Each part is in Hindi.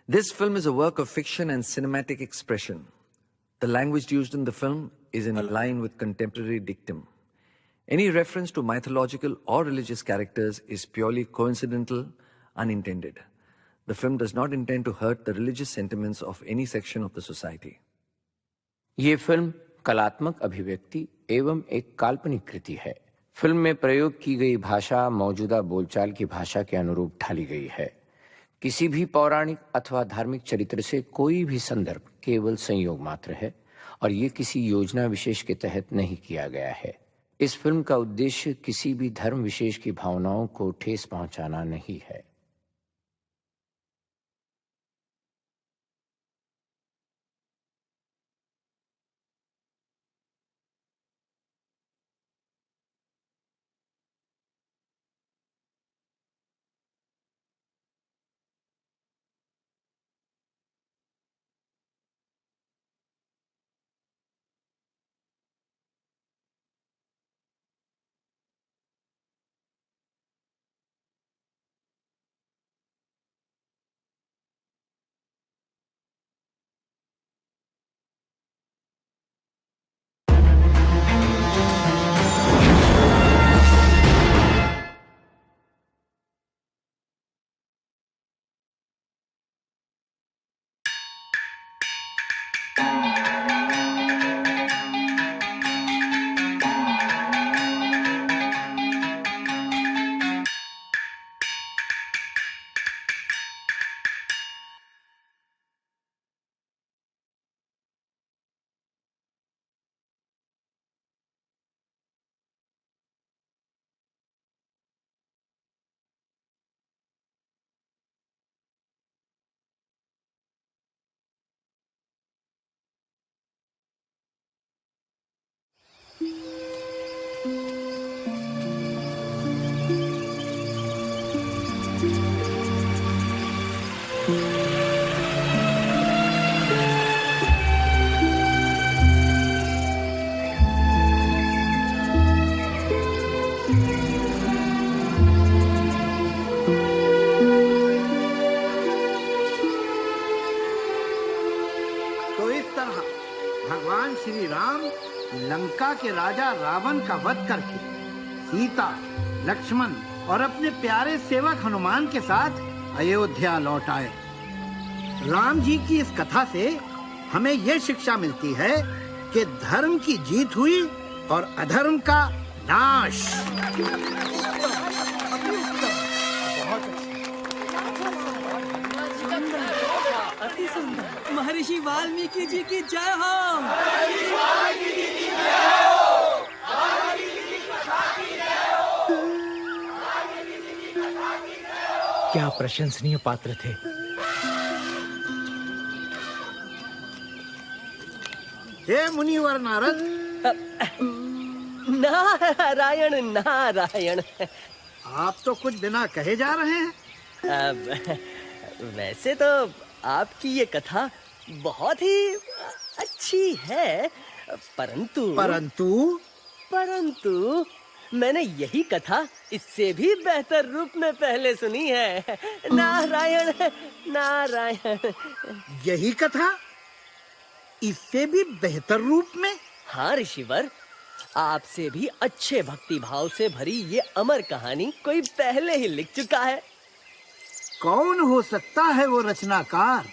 This film is a work of fiction and cinematic expression. The language used in the film is in line with contemporary dictum. Any reference to mythological or religious characters is purely coincidental, unintended. The film does not intend to hurt the religious sentiments of any section of the society. ये फिल्म कलात्मक अभिव्यक्ति एवं एक काल्पनिक कृति है। फिल्म में प्रयोग की गई भाषा मौजूदा बोलचाल की भाषा के अनुरूप ढाली गई है। किसी भी पौराणिक अथवा धार्मिक चरित्र से कोई भी संदर्भ केवल संयोग मात्र है और ये किसी योजना विशेष के तहत नहीं किया गया है। इस फिल्म का उद्देश्य किसी भी धर्म विशेष की भावनाओं को ठेस पहुंचाना नहीं है। भगवान श्री राम लंका के राजा रावण का वध करके सीता, लक्ष्मण और अपने प्यारे सेवक हनुमान के साथ अयोध्या लौट आए। राम जी की इस कथा से हमें यह शिक्षा मिलती है कि धर्म की जीत हुई और अधर्म का नाश। महर्षि वाल्मीकि जी की जय हो। महर्षि वाल्मीकि जी की जय हो। क्या प्रशंसनीय पात्र थे। हे मुनिवर नारद। नारायण नारायण। आप तो कुछ बिना कहे जा रहे हैं। वैसे तो आपकी ये कथा बहुत ही अच्छी है, परंतु मैंने यही कथा इससे भी बेहतर रूप में पहले सुनी है। नारायण नारायण। यही कथा इससे भी बेहतर रूप में? हाँ ऋषिवर, आपसे भी अच्छे भक्ति भाव से भरी ये अमर कहानी कोई पहले ही लिख चुका है। कौन हो सकता है वो रचनाकार?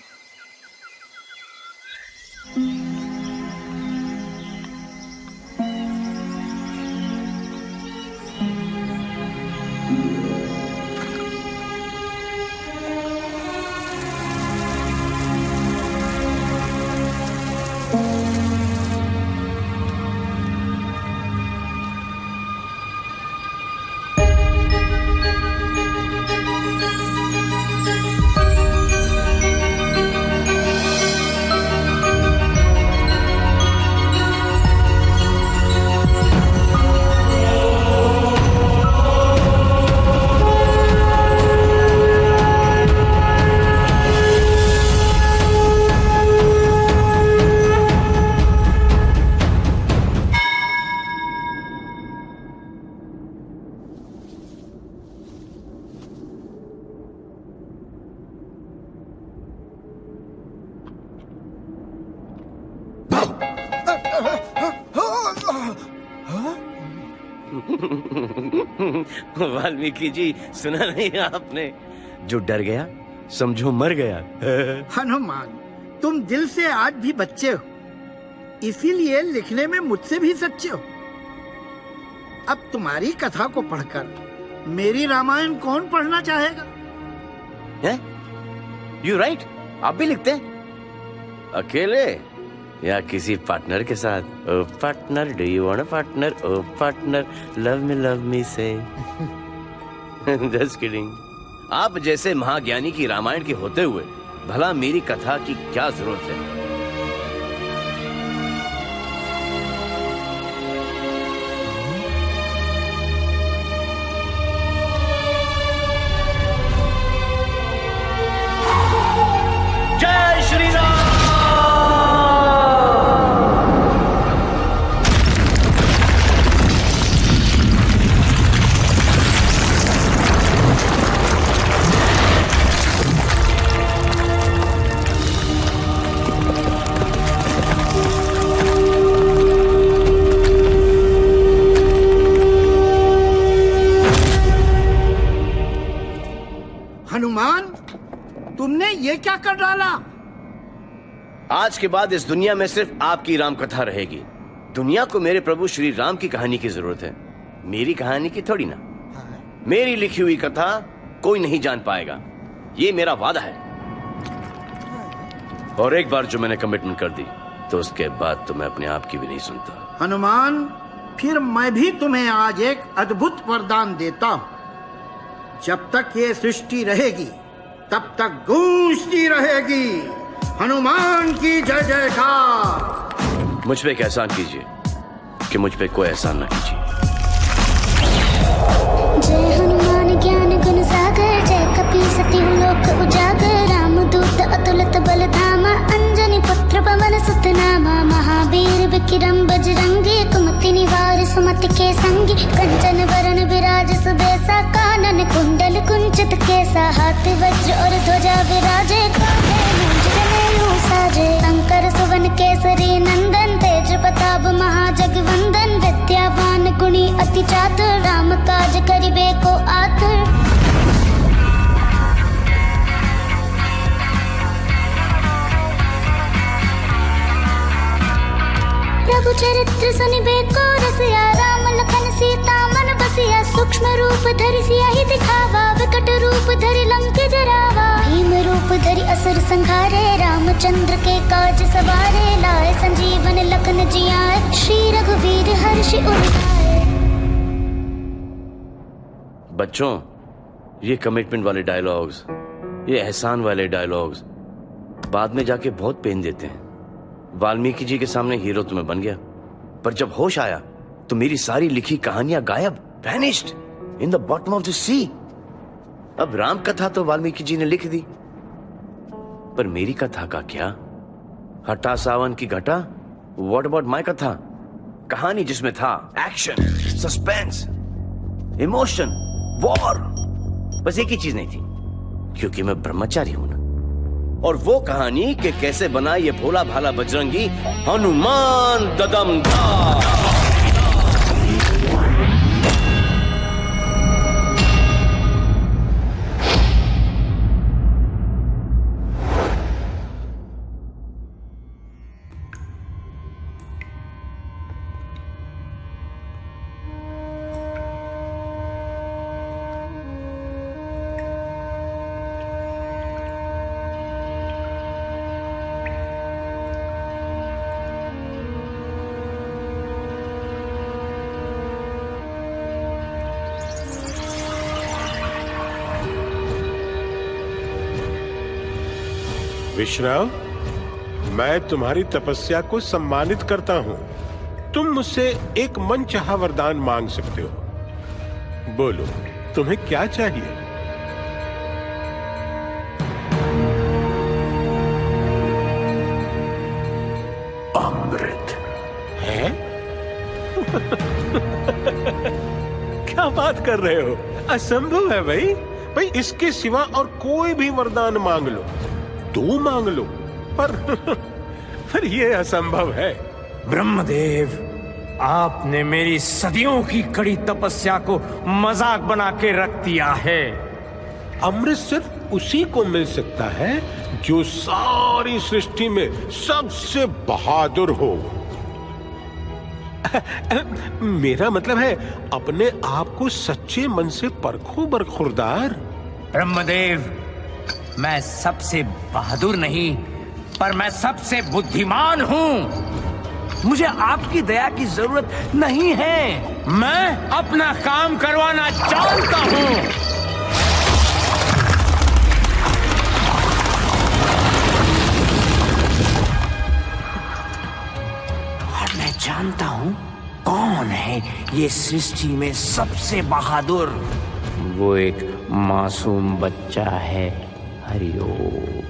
वाल्मीकि जी, सुना नहीं आपने? जो डर गया समझो मर गया। हनुमान, तुम दिल से आज भी बच्चे हो, इसीलिए लिखने में मुझसे भी सच्चे हो। अब तुम्हारी कथा को पढ़कर मेरी रामायण कौन पढ़ना चाहेगा? यू राइट, आप भी लिखते हैं? अकेले या किसी पार्टनर के साथ? Oh partner, do you want a partner? Oh partner, love me say. Just kidding. आप जैसे महाज्ञानी की रामायण के होते हुए भला मेरी कथा की क्या जरूरत है? जय श्री राम। हनुमान, तुमने ये क्या कर डाला? आज के बाद इस दुनिया में सिर्फ आपकी राम कथा रहेगी। दुनिया को मेरे प्रभु श्री राम की कहानी की जरूरत है, मेरी कहानी की थोड़ी ना। मेरी लिखी हुई कथा कोई नहीं जान पाएगा, ये मेरा वादा है। और एक बार जो मैंने कमिटमेंट कर दी तो उसके बाद तो मैं अपने आप की भी नहीं सुनता। हनुमान, फिर मैं भी तुम्हें आज एक अद्भुत वरदान देता हूँ। जब तक ये सृष्टि रहेगी तब तक गूंजती रहेगी हनुमान की जय जयकार। मुझ पे एक एहसान कीजिए कि मुझ पे कोई एहसान ना कीजिए। जय हनुमान ज्ञान गुण सागर, जय कपी सती लोक उजागर, रामदूत अतुलित बल धामा, अंजनी पुत्र पवन सुत नामा, महावीर विक्रम बजरंगी, कुमति निवार सुमति के संगी, कंचन वरण विराज सुबेसा, कानन कुंडल कुंचित केसा, हाथ वज्र और ध्वजा विराजे, साजे, शंकर सुवन केसरी नंदन, तेज प्रताप महाजगवंदन, विद्यावान गुणी अति चातुर, राम काज करिबे को आतुर। प्रभु चरित्र सुनिबे को रसिया, राम लखन सीता मन बसिया, सूक्ष्म रूप धरि सियाहि दिखावा, विकट रूप धरि लंक जरावा, भीम रूप धरि असुर संहारे, रामचंद्र के काज सवारे, लाए संजीवन लखन जियाए, श्री रघुवीर हर्षि उर लाए। बच्चों, ये कमिटमेंट वाले डायलॉग्स, ये एहसान वाले डायलॉग्स बाद में जाके बहुत पेन देते हैं। वाल्मीकि जी के सामने हीरो तो मैं बन गया, पर जब होश आया तो मेरी सारी लिखी कहानियां गायब, vanished in the bottom of the sea. अब राम कथा तो वाल्मीकि जी ने लिख दी, पर मेरी कथा का क्या? हटा सावन की घटा, व्हाट अबाउट माय कथा? कहानी जिसमें था एक्शन, सस्पेंस, इमोशन, वॉर, बस एक ही चीज नहीं थी, क्योंकि मैं ब्रह्मचारी हूं ना। और वो कहानी कि कैसे बना ये भोला भाला बजरंगी हनुमान ददमदार। विश्राम, मैं तुम्हारी तपस्या को सम्मानित करता हूँ। तुम मुझसे एक मनचाहा वरदान मांग सकते हो। बोलो, तुम्हें क्या चाहिए? अमृत है? क्या बात कर रहे हो? असंभव है भाई। भाई इसके सिवा और कोई भी वरदान मांग लो, तो मांग लो, पर ये असंभव है। ब्रह्मदेव, आपने मेरी सदियों की कड़ी तपस्या को मजाक बना के रख दिया है। अमृत सिर्फ उसी को मिल सकता है जो सारी सृष्टि में सबसे बहादुर हो। मेरा मतलब है अपने आप को सच्चे मन से परखो बरखुरदार। ब्रह्मदेव, मैं सबसे बहादुर नहीं, पर मैं सबसे बुद्धिमान हूँ। मुझे आपकी दया की जरूरत नहीं है। मैं अपना काम करवाना जानता हूँ। और मैं जानता हूँ कौन है ये सृष्टि में सबसे बहादुर। वो एक मासूम बच्चा है, हरिओम,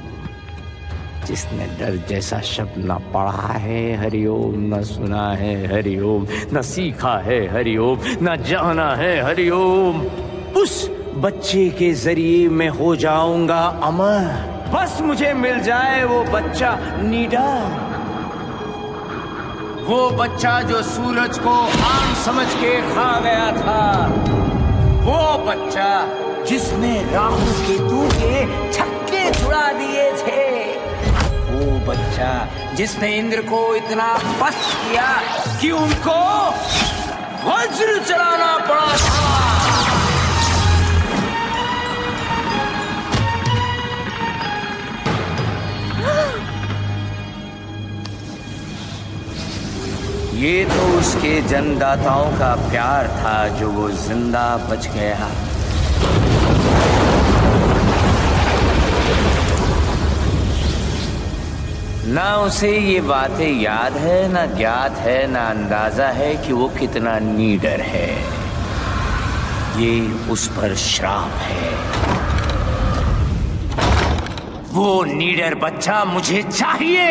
जिसने डर जैसा शब्द न पढ़ा है हरिओम, न सुना है हरिओम, न सीखा है हरिओम, न जाना है हरिओम। उस बच्चे के जरिए मैं हो जाऊंगा अमर। बस मुझे मिल जाए वो बच्चा निडर, वो बच्चा जो सूरज को आम समझ के खा गया था, वो बच्चा जिसने राहु केतु के छक्के छुड़ा दिए थे, वो बच्चा जिसने इंद्र को इतना पस्त किया कि उनको वज्र चलाना पड़ा था। ये तो उसके जन्मदाताओं का प्यार था जो वो जिंदा बच गया। ना उसे ये बातें याद है, ना ज्ञात है, ना अंदाजा है कि वो कितना नीडर है। ये उस पर श्राप है। वो नीडर बच्चा मुझे चाहिए।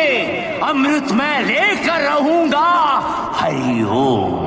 अमृत मैं लेकर रहूंगा। हरिओम।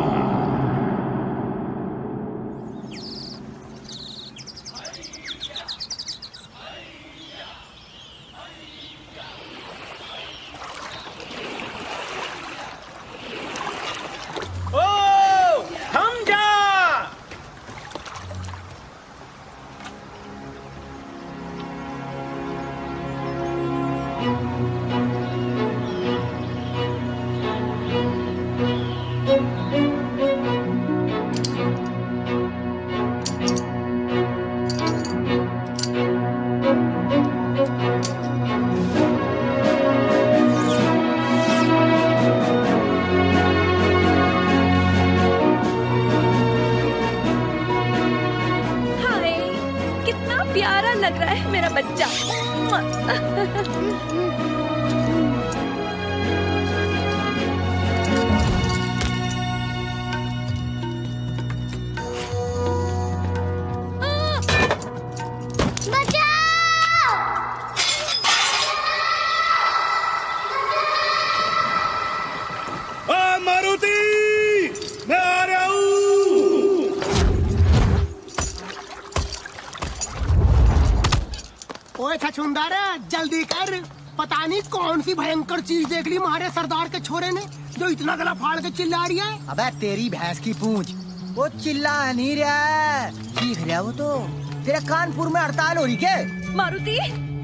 प्यारा लग रहा है मेरा बच्चा। मारुति, मैं आ रहा हूँ। ओए छछुंदर, जल्दी कर। पता नहीं कौन सी भयंकर चीज देख ली हमारे सरदार के छोरे ने जो इतना गला फाड़ के चिल्ला रही है। अबे तेरी भैंस की पूंछ, वो चिल्ला नहीं रहा है, चीख रहा वो तो। तेरे कानपुर में हड़ताल हो रही क्या? मारुति,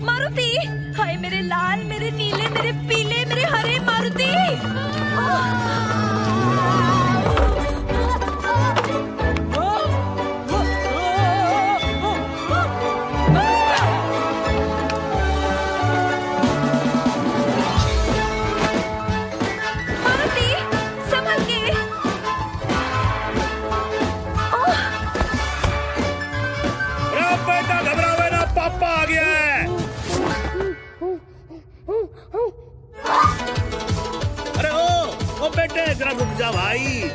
मारुति, हाय मेरे लाल, मेरे नीले, मेरे पीले, मेरे हरे मारुति। जरा रुक जा भाई।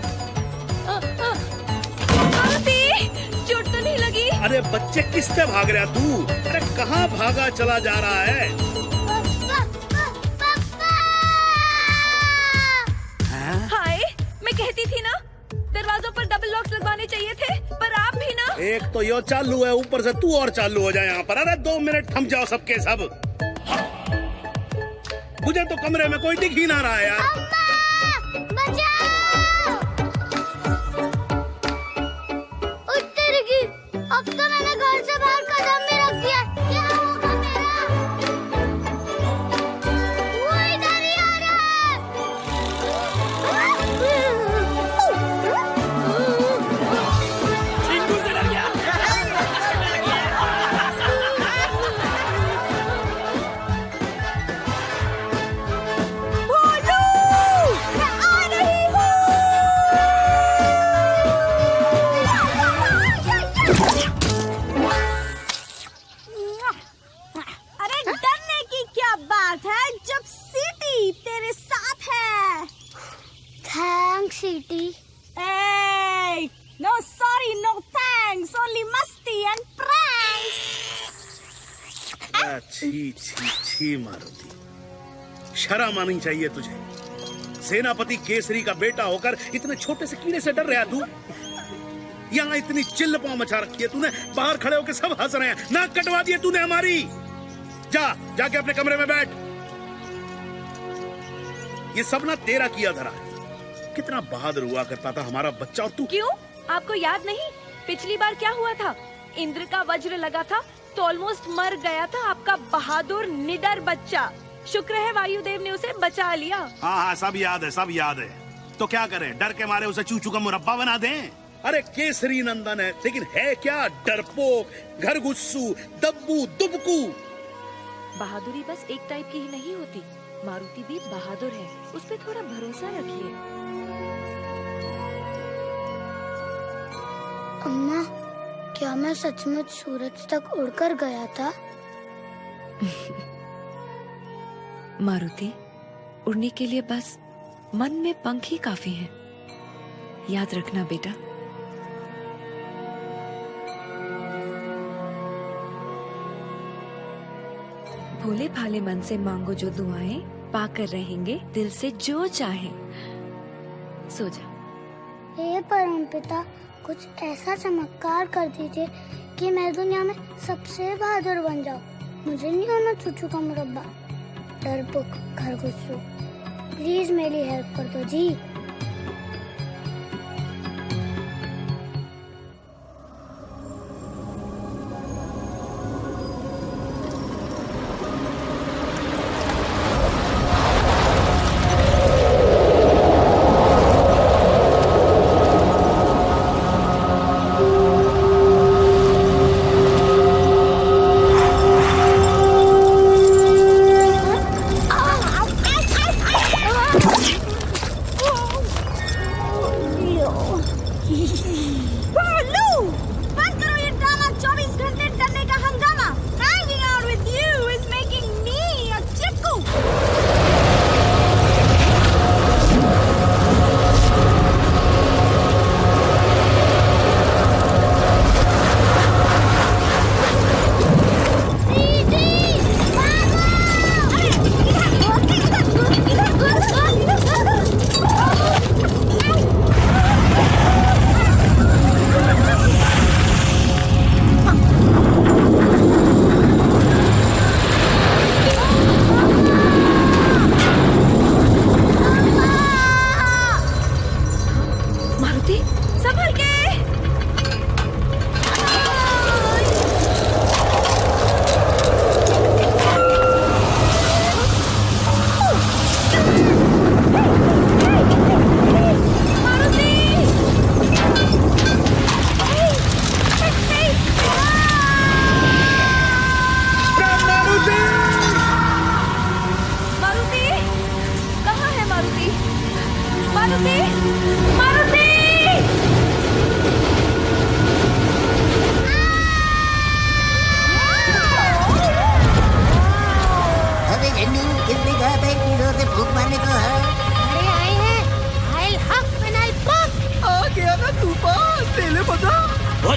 चोट तो नहीं लगी? अरे बच्चे किससे भाग रहा तू? अरे कहाँ भागा चला जा रहा है? हाय, मैं कहती थी ना दरवाजों पर डबल लॉक्स लगवाने चाहिए थे, पर आप भी ना। एक तो यो चालू है, ऊपर से तू और चालू हो जाए यहाँ पर। अरे 2 मिनट थम जाओ सबके सब। मुझे तो कमरे में कोई दिख ही ना रहा है यार। छी छी छी मारुति, शर्म आनी चाहिए तुझे। सेनापति केसरी का बेटा होकर इतने छोटे से कीड़े से डर रहा तू? यहाँ इतनी चिल्ल पांव मचा रखी है तूने, बाहर खड़े होकर सब हंस रहे हैं, नाक कटवा दिए तूने हमारी। जाके अपने कमरे में बैठ। ये सब ना तेरा किया धरा है। कितना बहादुर हुआ करता था हमारा बच्चा, और तू। क्यों, आपको याद नहीं पिछली बार क्या हुआ था? इंद्र का वज्र लगा था तो ऑलमोस्ट मर गया था आपका बहादुर निडर बच्चा। शुक्र है वायुदेव ने उसे बचा लिया। हाँ, सब याद है, सब याद है। तो क्या करें, डर के मारे उसे चूचू का मुरब्बा बना दें? अरे केसरी नंदन है, लेकिन है क्या? डरपोक, घर गुस्सू, दब्बू, दुबकू। बहादुरी बस एक टाइप की ही नहीं होती, मारुति भी बहादुर है, उस पर थोड़ा भरोसा रखिए। अम्मा, क्या मैं सचमुच सूरज तक उड़कर गया था? मारुति, उड़ने के लिए बस मन में पंख ही काफी हैं। याद रखना बेटा। भोले भाले मन से मांगो जो दुआएं, पाकर रहेंगे दिल से जो चाहे। सो जा। हे परमपिता, कुछ ऐसा चमत्कार कर दीजिए कि मैं दुनिया में सबसे बहादुर बन जाऊं। मुझे नहीं होना चूचू का मुरब्बा, डरपोक, घर गुस्सू। प्लीज मेरी हेल्प कर दो जी।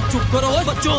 चुप करो बच्चों।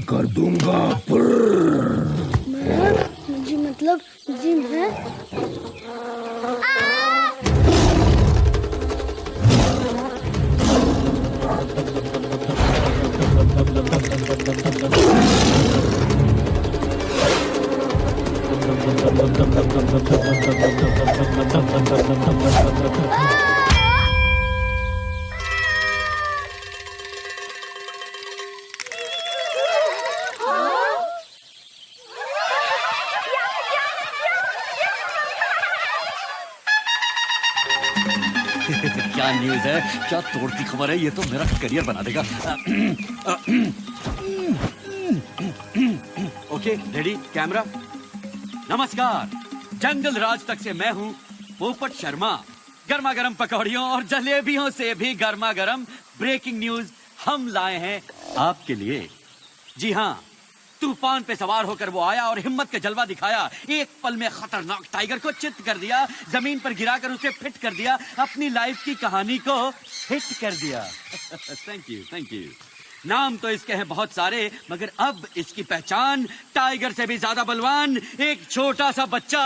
कर दूंगा। जी मतलब जिम है। क्या न्यूज़ है, क्या तोड़ती खबर है, ये तो मेरा करियर बना देगा। Okay ready camera. नमस्कार, जंगल राज तक से मैं हूँ पोपट शर्मा। गर्मा गर्म पकौड़ियों और जलेबियों से भी गर्मा गर्म ब्रेकिंग न्यूज हम लाए हैं आपके लिए। जी हाँ, तूफान पे सवार होकर वो आया और हिम्मत का जलवा दिखाया। एक पल में खतरनाक टाइगर को चित कर दिया, जमीन पर गिराकर उसे फिट कर दिया, अपनी लाइफ की कहानी को हिट कर दिया। Thank you, thank you. नाम तो इसके हैं बहुत सारे, मगर अब इसकी पहचान टाइगर से भी ज्यादा बलवान एक छोटा सा बच्चा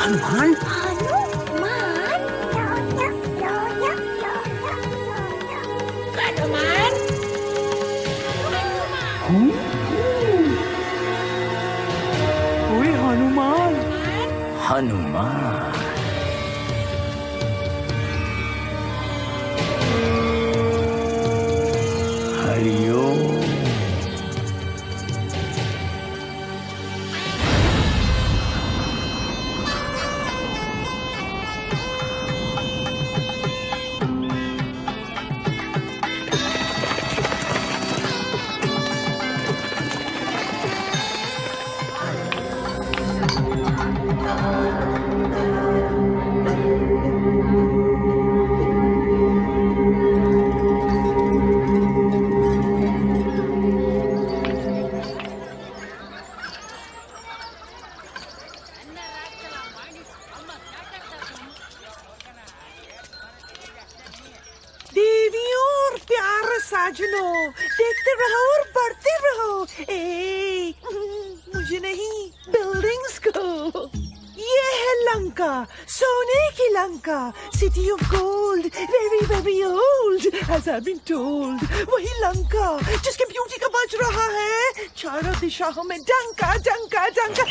हनुमान। हनुमान। हरिओम। साजनों, देखते रहो और बढ़ते रहो। ए, मुझे नहीं, बिल्डिंग्स को। ये है लंका, सोने की Lanka, city of gold, very very old, as I've been told। वही लंका जिसके ब्यूटी का बज रहा है चारों दिशाओं में डंका डंका डंका।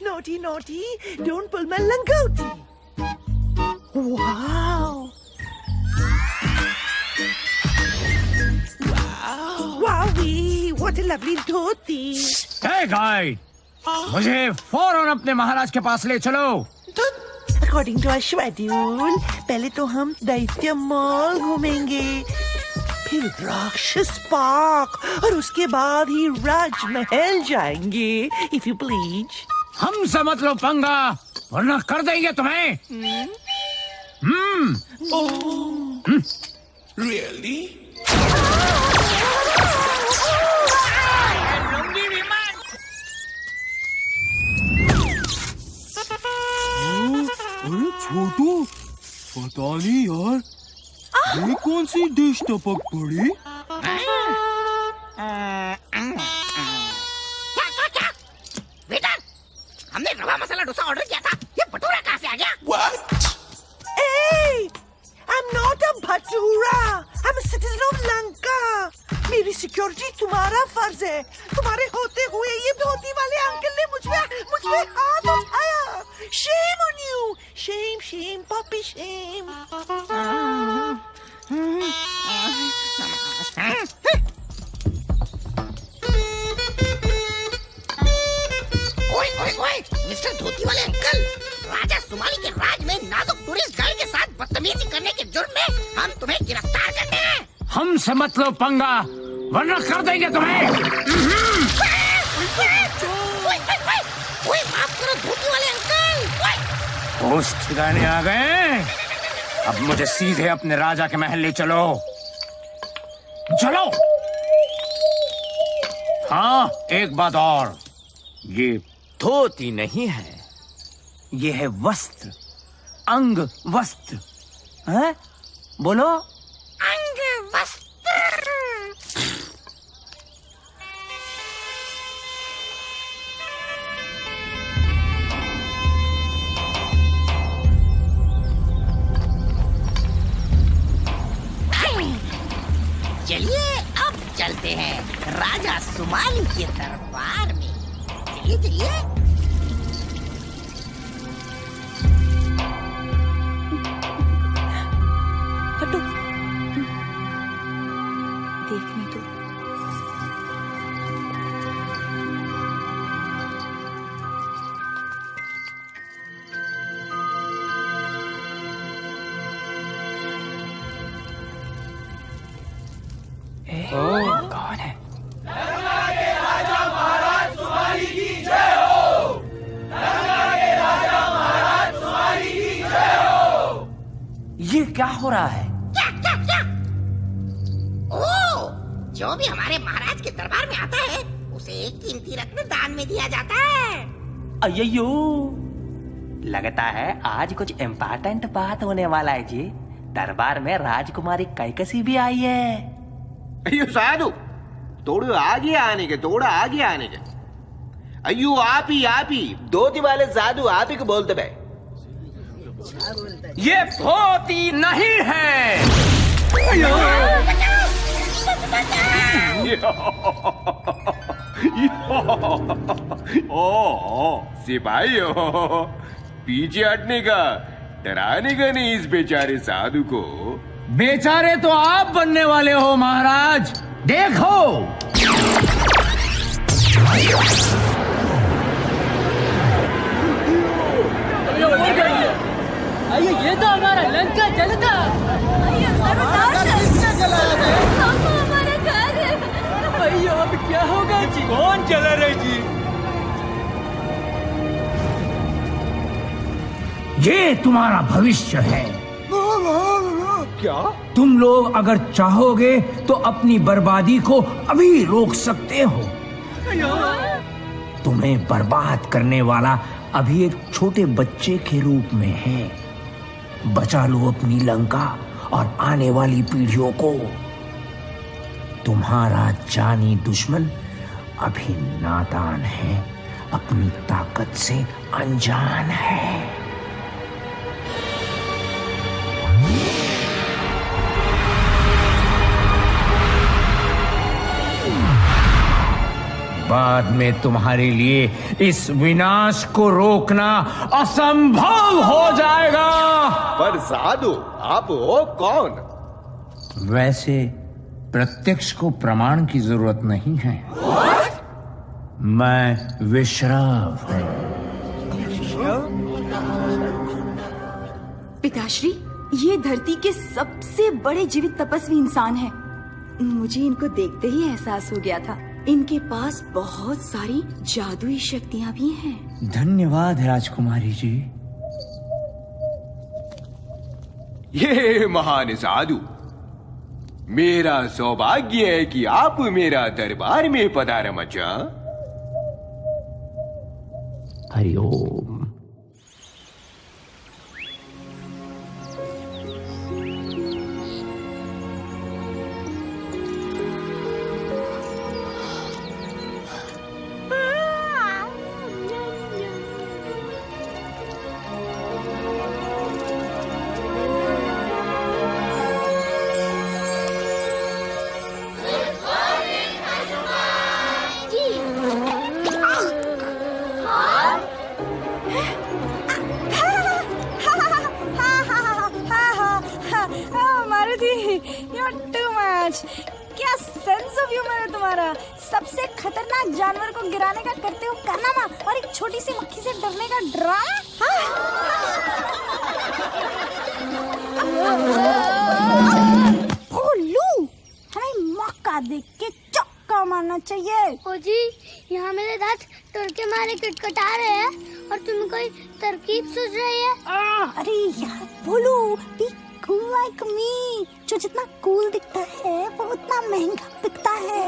Naughty naughty, don't pull my langoti. Wow Wowie, what a lovely dhoti! Hey guy, मुझे फौरन अपने महाराज के पास ले चलो। According to our schedule, पहले तो हम दैत्य मॉल घूमेंगे, फिर राक्षस पार्क और उसके बाद ही राजमहल जाएंगे, if you please। हमसे मत लो पंगा, वरना कर देंगे तुम्हें। Really? अरे छोटू, पता नहीं यार, ये कौन सी डिश टपक पड़ी? क्या? बेटा, हमने रवा मसाला डोसा ऑर्डर किया था, ये भटूरा कहाँ से आ गया? What? Hey, I'm not a bhatura, I'm a citizen of Lanka। मेरी सिक्योरिटी तुम्हारा फर्ज है। तुम्हारे होते हुए ये धोती वाले अंकल ने मुझ पे हाथ उठाया। Shame on you, shame, shame, puppy shame। ओए, मिस्टर धोती वाले अंकल, राजा सुमाली के राज में नाजुक टूरिस्ट गाइड के साथ बदतमीजी करने के जुर्म में हम तुम्हें गिरफ्तार करते हैं। हमसे मत लो पंगा, वरना कर देंगे तुम्हें। ओए, माफ करो धोती वाले अंकल। होश ठिकाने आ गए? अब मुझे सीधे अपने राजा के महल ले चलो। चलो। हाँ, एक बात और, ये धोती नहीं है, ये है वस्त्र, अंग वस्त्र। हैं? बोलो। अंग वस्त्र। चलिए अब चलते हैं राजा सुमाली के दरबार में। चलिए चलिए। हटो, देखने दो। कौन है? ये क्या हो रहा है? क्या? ओ, जो भी हमारे महाराज के दरबार में आता है उसे एक कीमती रत्न दान में दिया जाता है। अय्यो, लगता है आज कुछ इम्पोर्टेंट बात होने वाला है जी। दरबार में राजकुमारी कैकसी भी आई है। अयो साधु, थोड़ा आगे आने के। अयो आप ही धोती वाले साधु आप ही को बोलते भाई। ये धोती नहीं है। ओ सिपाही हो, पीछे हटने का, डराने का नहीं इस बेचारे साधु को। बेचारे तो आप बनने वाले हो महाराज, देखो। अये ये तो हमारा लंका जलता। हमारा घर है। अयो अब क्या होगा जी? कौन चला रहे जी? ये तुम्हारा भविष्य है। क्या? तुम लोग अगर चाहोगे तो अपनी बर्बादी को अभी रोक सकते हो। तुम्हें बर्बाद करने वाला अभी एक छोटे बच्चे के रूप में है। बचा लो अपनी लंका और आने वाली पीढ़ियों को। तुम्हारा जानी दुश्मन अभी नादान है, अपनी ताकत से अनजान है। बाद में तुम्हारे लिए इस विनाश को रोकना असंभव हो जाएगा। पर साधु आप हो कौन? वैसे प्रत्यक्ष को प्रमाण की जरूरत नहीं है। मैं विश्राव हूं। पिताश्री, ये धरती के सबसे बड़े जीवित तपस्वी इंसान हैं। मुझे इनको देखते ही एहसास हो गया था, इनके पास बहुत सारी जादुई शक्तियां भी हैं। धन्यवाद राजकुमारी जी। ये महान साधु, मेरा सौभाग्य है कि आप मेरा दरबार में पधारे मचा। हरिओम। क्या सेंस ऑफ ह्यूमर है तुम्हारा। सबसे खतरनाक जानवर को गिराने का करते हो कारनामा और एक छोटी सी मक्खी से डरने का ड्रामा। भोलू, हमें मौका देख के चौका मारना चाहिए। ओ जी, यहाँ मेरे दांत टुरके मारे कटकटा रहे हैं और तुम कोई तरकीब सोच रही है। अरे यार भोलू, बी कूल लाइक मी। जो जितना कूल दिखता है वो उतना महंगा बिकता है।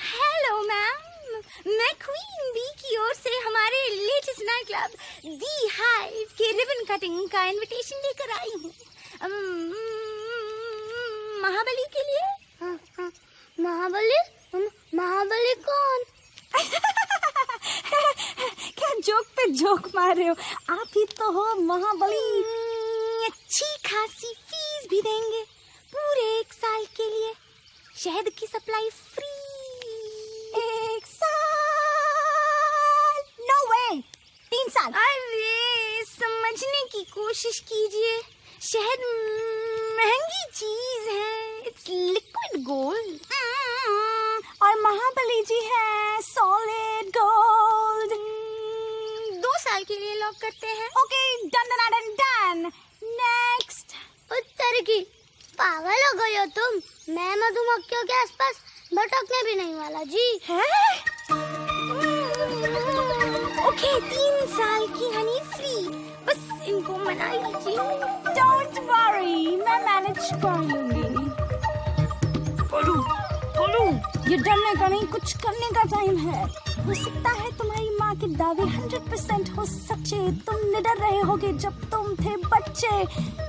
हेलो मैम, मैं क्वीन बी की ओर से हमारे लेटेस्ट नाइट क्लब दी हाइव के रिबन कटिंग का इनविटेशन लेकर आई हूँ महाबली के लिए। महाबली कौन? क्या जोक पे जोक मार रहे हो? आप ही तो हो महाबली। अच्छी खासी फीस भी देंगे पूरे 1 साल के लिए। शहद की सप्लाई फ्री। 1 साल? नो वे, 3 साल। अरे समझने की कोशिश कीजिए, शहद महंगी चीज है, इट्स लिक्विड गोल्ड। और महाबली जी है सॉलिड गोल्ड। 2 साल के लिए लॉक करते हैं। Okay, done. नेक्स्ट। उत्तर की पागल हो गई हो तुम? मैं मधुमक्खियों के आसपास भटकने भी नहीं वाला जी। ओके, 3 साल की हनी फ्री, बस इनको मना लीजिए। डोंट वरी, मैं मैनेज कर लूंगी। बोलू, ये डरने का नहीं, कुछ करने का टाइम है। हो सकता है तुम्हारी माँ के दावे 100% हो सच्चे। तुम निडर रहे होगे जब तुम थे बच्चे।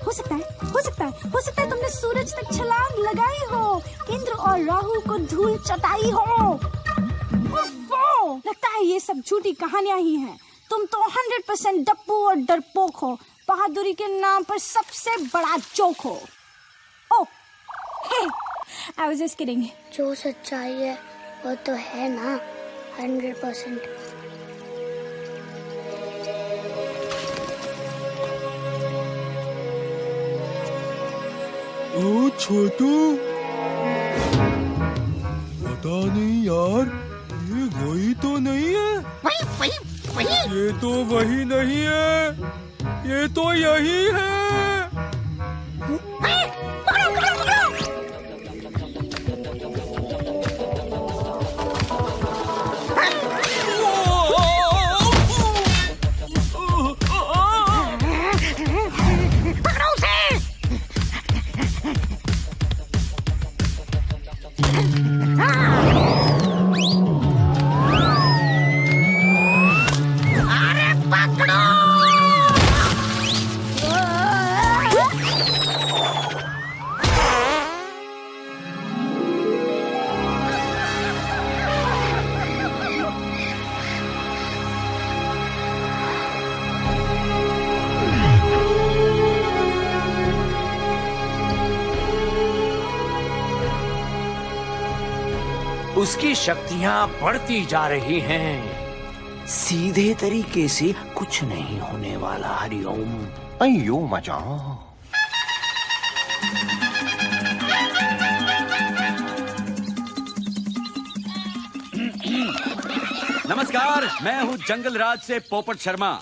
हो सकता है तुमने सूरज तक छलांग लगाई हो, इंद्र और राहु को धूल चटाई हो। लगता है ये सब झूठी कहानियां ही हैं। तुम तो 100% डप्पू और डरपोक हो, बहादुरी के नाम पर सबसे बड़ा जोक हो। ओह, I was just kidding. जो सच्चाई है वो तो है ना 100%। ओ छोटू, पता नहीं यार, ये वही तो नहीं है। वही ये तो वही नहीं है, ये तो यही है। उसकी शक्तियां बढ़ती जा रही हैं। सीधे तरीके से कुछ नहीं होने वाला। हरिओम। अयो मजा। नमस्कार, मैं हूँ जंगल राज से पोपट शर्मा।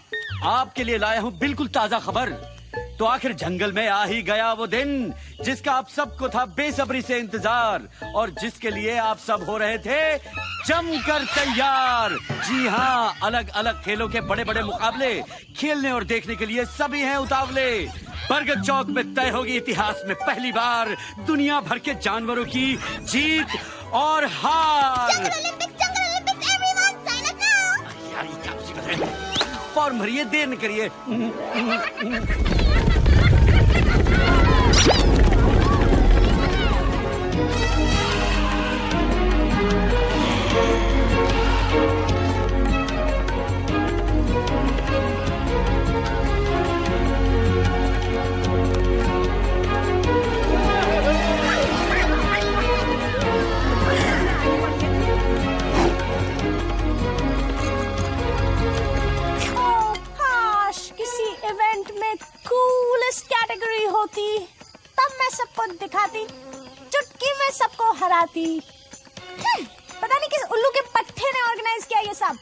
आपके लिए लाया हूँ बिल्कुल ताजा खबर। तो आखिर जंगल में आ ही गया वो दिन जिसका आप सबको था बेसब्री से इंतजार और जिसके लिए आप सब हो रहे थे जमकर तैयार। जी हाँ, अलग अलग खेलों के बड़े बड़े मुकाबले खेलने और देखने के लिए सभी हैं उतावले। बरगद चौक में तय होगी इतिहास में पहली बार दुनिया भर के जानवरों की जीत और हार। यार ये क्या मुसीबत है? फॉर्म भरिए, देर न करिए। इवेंट में कूलेस्ट कैटेगरी होती तब मैं सबको दिखाती, चुटकी में सबको हराती। पता नहीं किस उल्लू के पट्टे ने ऑर्गेनाइज किया ये सब।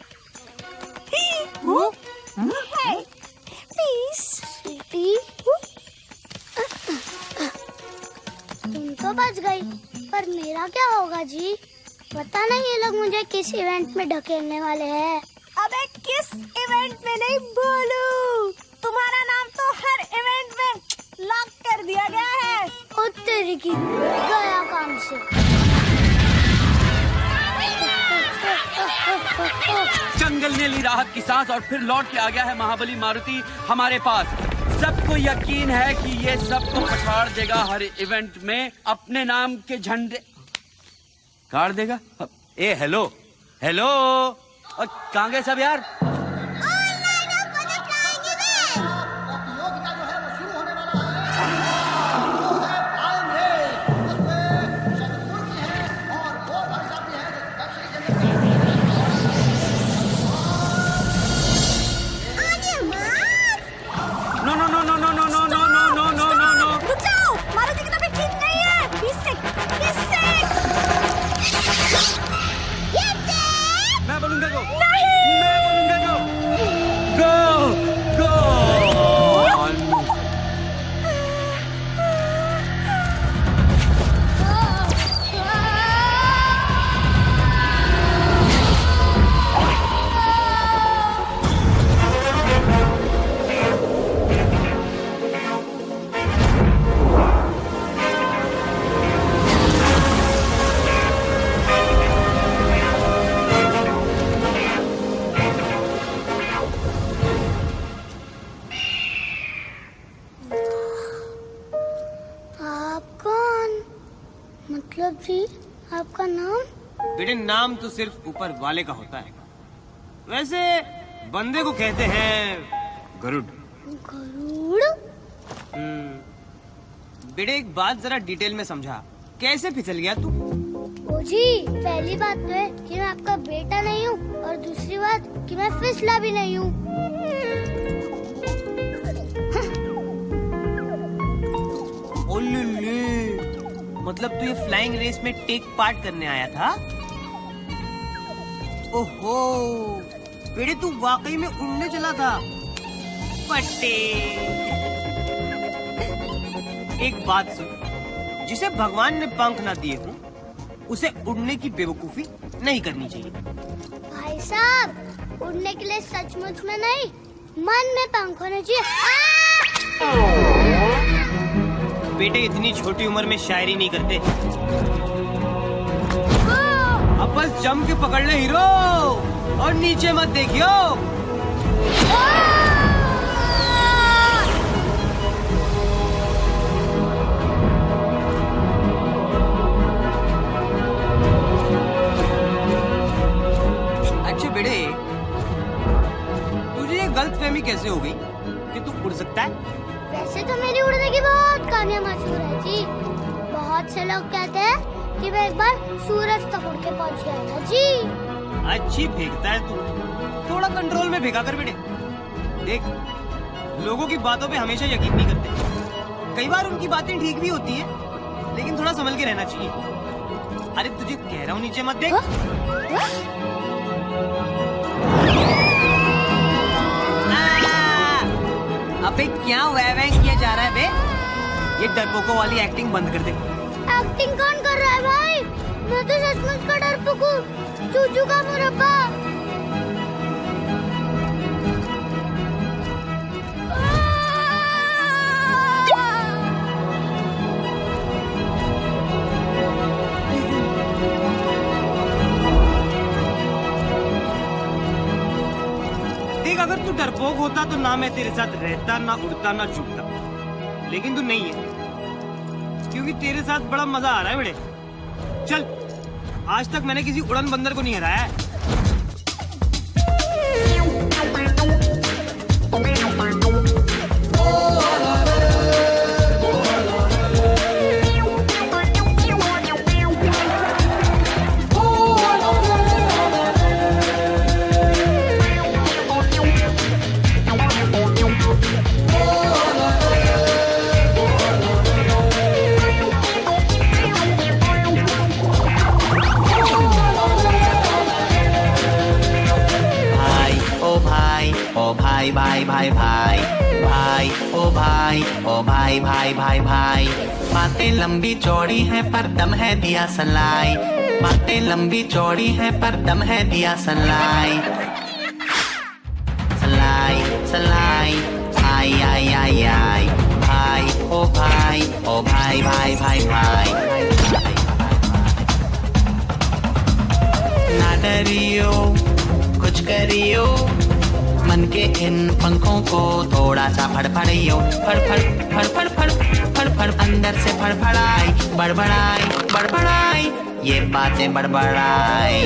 तुम तो बच गई, पर मेरा क्या होगा जी? पता नहीं ये लोग मुझे किस इवेंट में ढकेलने वाले हैं। अबे किस इवेंट में नहीं बोलू, तुम्हारा नाम तो हर इवेंट में लॉक कर दिया गया है। उत्तरी की गया काम से। जंगल ने ली राहत की सांस और फिर लौट के आ गया है महाबली मारुति हमारे पास। सबको यकीन है कि ये सबको पछाड़ देगा, हर इवेंट में अपने नाम के झंडे गाड़ देगा। ए हेलो हेलो, कहाँ गए सब यार? आपका नाम? बेटे नाम तो सिर्फ ऊपर वाले का होता है, वैसे बंदे को कहते हैं गरुड़। गरुड़? बेटे एक बात जरा डिटेल में समझा, कैसे फिसल गया तू? ओ जी, पहली बात तो है कि मैं आपका बेटा नहीं हूँ, और दूसरी बात कि मैं फिसला भी नहीं हूँ। मतलब तू ये फ्लाइंग रेस में टेक पार्ट करने आया था? ओहो, बेटे तू वाकई में उड़ने चला था। फटे। एक बात सुन, जिसे भगवान ने पंख ना दिए हो, उसे उड़ने की बेवकूफी नहीं करनी चाहिए। भाई साहब, उड़ने के लिए सचमुच में नहीं, मन में पंख होने चाहिए। बेटे इतनी छोटी उम्र में शायरी नहीं करते। अब बस जम के पकड़ ले हीरो, और नीचे मत देखियो। अच्छा बेटे, तुझे ये गलतफहमी कैसे हो गई कि तू उड़ सकता है? वैसे तो मेरी उड़ने की बहुत कहानियाँ मशहूर है जी। बहुत से लोग कहते हैं कि मैं एक बार सूरज तक उड़ के पहुँच गया था जी। अच्छी फेंकता है तू, थोड़ा कंट्रोल में फेंका कर बेटे। देख, लोगों की बातों पे हमेशा यकीन नहीं करते। कई बार उनकी बातें ठीक भी होती है, लेकिन थोड़ा संभल के रहना चाहिए। अरे तुझे कह रहा हूँ नीचे मत देख। अबे क्या वह किया जा रहा है बे? ये डरपोकों वाली एक्टिंग बंद कर दे। एक्टिंग कौन कर रहा है भाई? मैं तो सचमुच का डरपोक हूँ, चूचू का मुरब्बा। देख, अगर तू डरपोक होता तो ना मैं तेरे साथ रहता, ना उड़ता, ना छुपता। लेकिन तू नहीं है, क्योंकि तेरे साथ बड़ा मजा आ रहा है बेटे। चल, आज तक मैंने किसी उड़न बंदर को नहीं हराया है। भाई भाई भाई भाई ओ भाई ओ भाई भाई भाई भाई। बातें लंबी चौड़ी है पर दम है दिया सलाई। बातें लंबी चौड़ी है पर दम है दिया सलाई। सलाई सलाई आई आई आई आई। भाई ओ भाई ओ भाई भाई भाई भाई। ना डरियो करियो, मन के इन पंखों को थोड़ा सा फड़फड़ियो, फड़फड़ फड़फड़ फड़ फड़फड़ अंदर से फड़फड़ाई, बड़बड़ाई बड़बड़ाई, ये बातें बड़बड़ाई।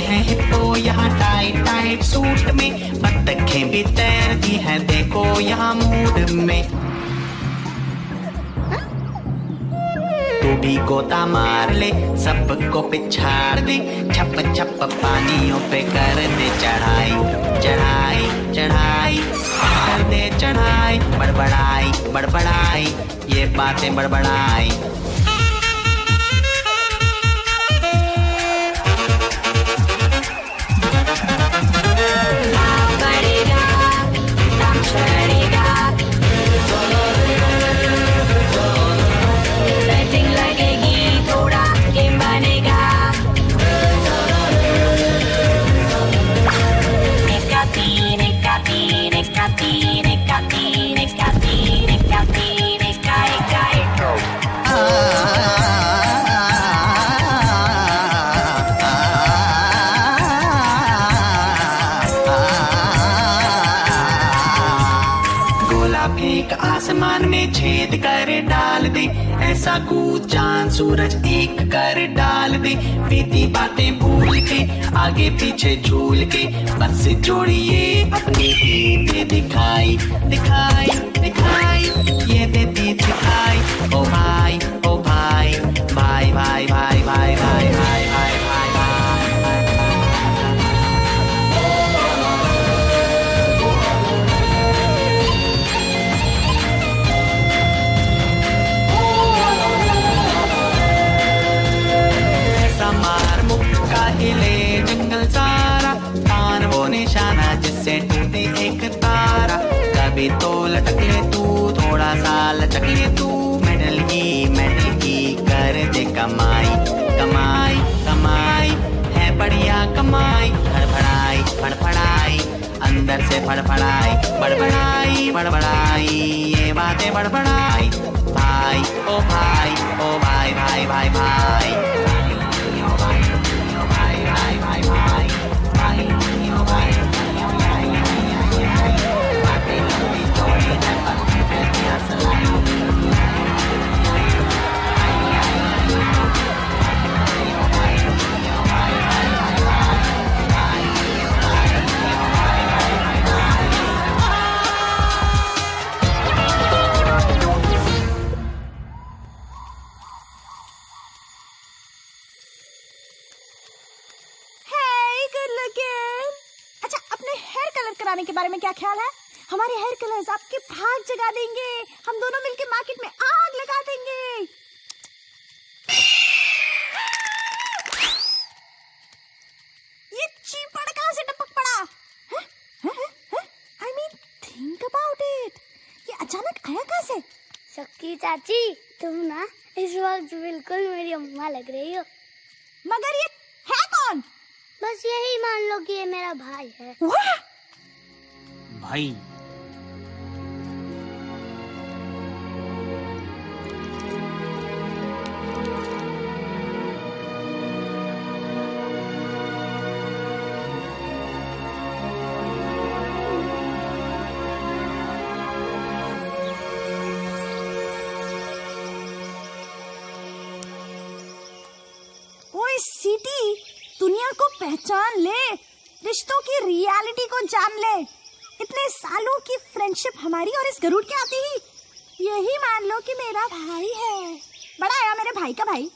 हैं हिप्पो यहाँ टाइट टाइट सूट में, बत्तखें भी तैरती हैं देखो यहाँ मूड में। तू भी गोता मार ले, सबको पिछाड़ दे, छप छप पानियों पे कर दे चढ़ाई, चढ़ाई चढ़ाई कर दे चढ़ाई, बड़बड़ाई बड़बड़ाई, ये बातें बड़बड़ाई। आसमान में छेद कर डाल दे, ऐसा कूद चांद सूरज एक कर डाल दे, बीती बातें भूल के आगे पीछे झूल के, बस जोड़िए अपनी ही दिखाई दिखाई दिखाई, ये देती दिखाई। ओ भाई ओ भाई भाई भाई भाई भाई भाई भाई भाई मार मुक्का हिले जंगल सारा, तान वो निशाना जिससे टूटे एक तारा, कभी तो लटक ले तू थोड़ा सा लचक ले तू, मेडल की कर दे कमाई कमाई कमाई, है बढ़िया कमाई, फड़फड़ाई फड़फड़ाई अंदर से फड़फड़ाई, बड़बड़ाई बड़बड़ाई, ये बातें बड़बड़ाई। भाई ओ भाई ओ भाई भाई भाई भाई के बारे में क्या ख्याल है? हमारे हेयर कलर्स आपके भाग जगा देंगे, हम दोनों मिलके मार्केट में आग लगा देंगे। ये चीपड़ कहाँ से टपक पड़ा? I mean, think about it. ये अचानक आया कहाँ से? शक्की चाची, तुम ना इस वक्त बिल्कुल मेरी अम्मा लग रही हो। मगर ये है कौन? बस यही मान लो कि ये मेरा भाई है। भाई ओए सिटी, दुनिया को पहचान ले, रिश्तों की रियलिटी को जान ले। इतने सालों की फ्रेंडशिप हमारी और इस गरुड़ के आते ही यही मान लो कि मेरा भाई है। बड़ा आया मेरे भाई का भाई।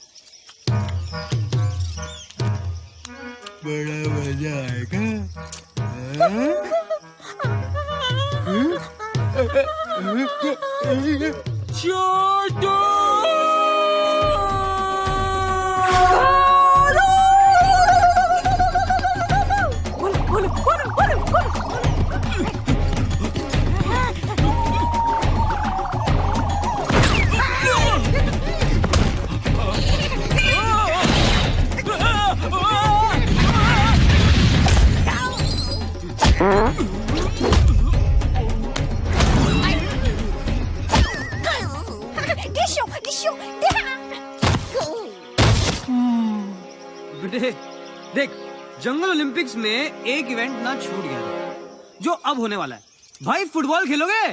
बड़ा मजा आएगा। छोटू बेटे देख, जंगल ओलंपिक्स में एक इवेंट ना छूट गया जो अब होने वाला है। भाई फुटबॉल खेलोगे?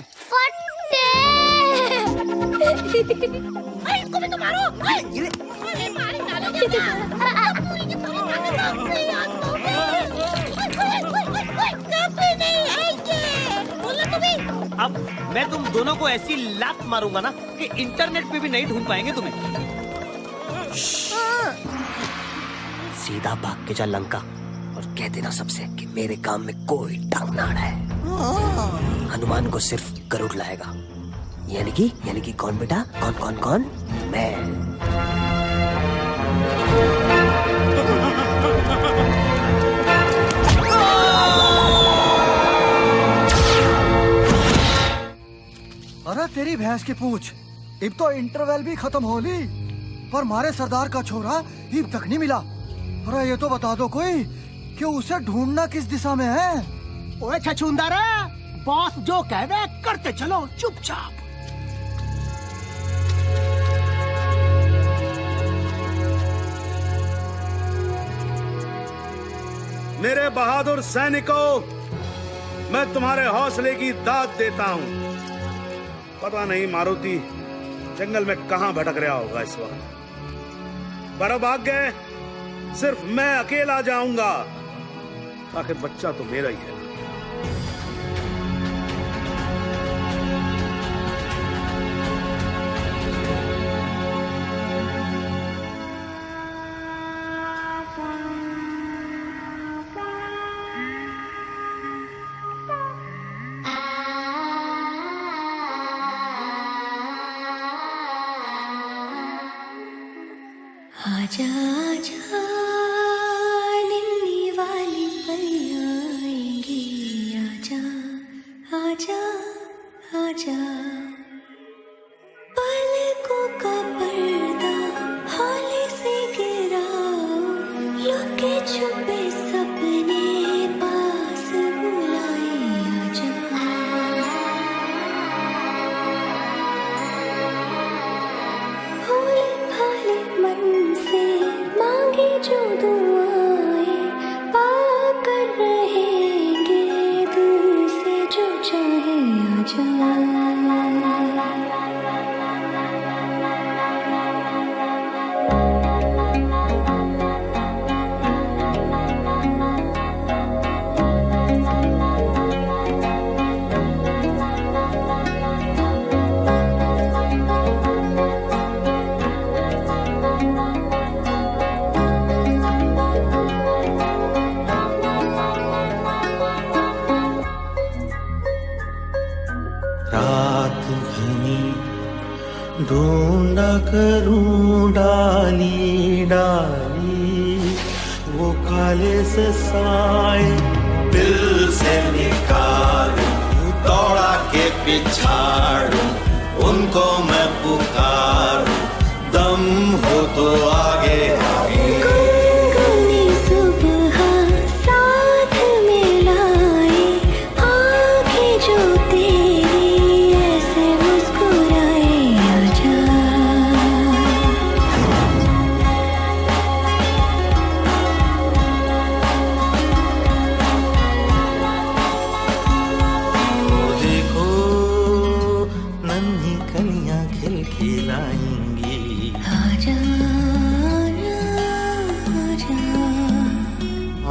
इसको भी तो मारो। अब मैं तुम दोनों को ऐसी लात मारूंगा ना कि इंटरनेट पे भी नहीं ढूंढ पाएंगे तुम्हें। सीधा भाग के जा लंका और कह देना सबसे कि मेरे काम में कोई टांग ना अड़ा है। हनुमान को सिर्फ गरुड़ लाएगा। यानी कि कौन बेटा? कौन? मैं। अरे तेरी भैंस की पूछ, अब तो इंटरवल भी खत्म हो ली, पर मारे सरदार का छोरा अब तक नहीं मिला। अरे ये तो बता दो कोई कि उसे ढूंढना किस दिशा में है। ओए छछूंदरा, बॉस जो कह दे करते चलो चुपचाप। मेरे बहादुर सैनिकों, मैं तुम्हारे हौसले की दाद देता हूं। पता नहीं मारुति जंगल में कहां भटक रहा होगा इस वक्त, पर अब आगे सिर्फ मैं अकेला जाऊंगा। आखिर बच्चा तो मेरा ही है। आजा आजा निन्नी वाली परियां आएंगी, आजा आजा आजा। पलकों का पर्दा हौले से गिराओ, लुके छुपे सपने पास बुलाए, आजा। भोले भाले मन से मांगे जो दुआएं, पाकर रहेंगे दिल से जो चाहे, आजा। रात घनी ढूंढा करूं डाली डाली, वो काले से साए दिल से निकालूं, दौड़ा के पिछाड़ूं, उनको मैं पुकारूं, दम हो तो आगे आगे। गुनगुनी सुबह साथ में लाए, आंखें जो तेरी ऐसे मुस्कुराए, आजा। वो देखो नन्ही कलियां खिलखिलाएंगी, आजा आजा।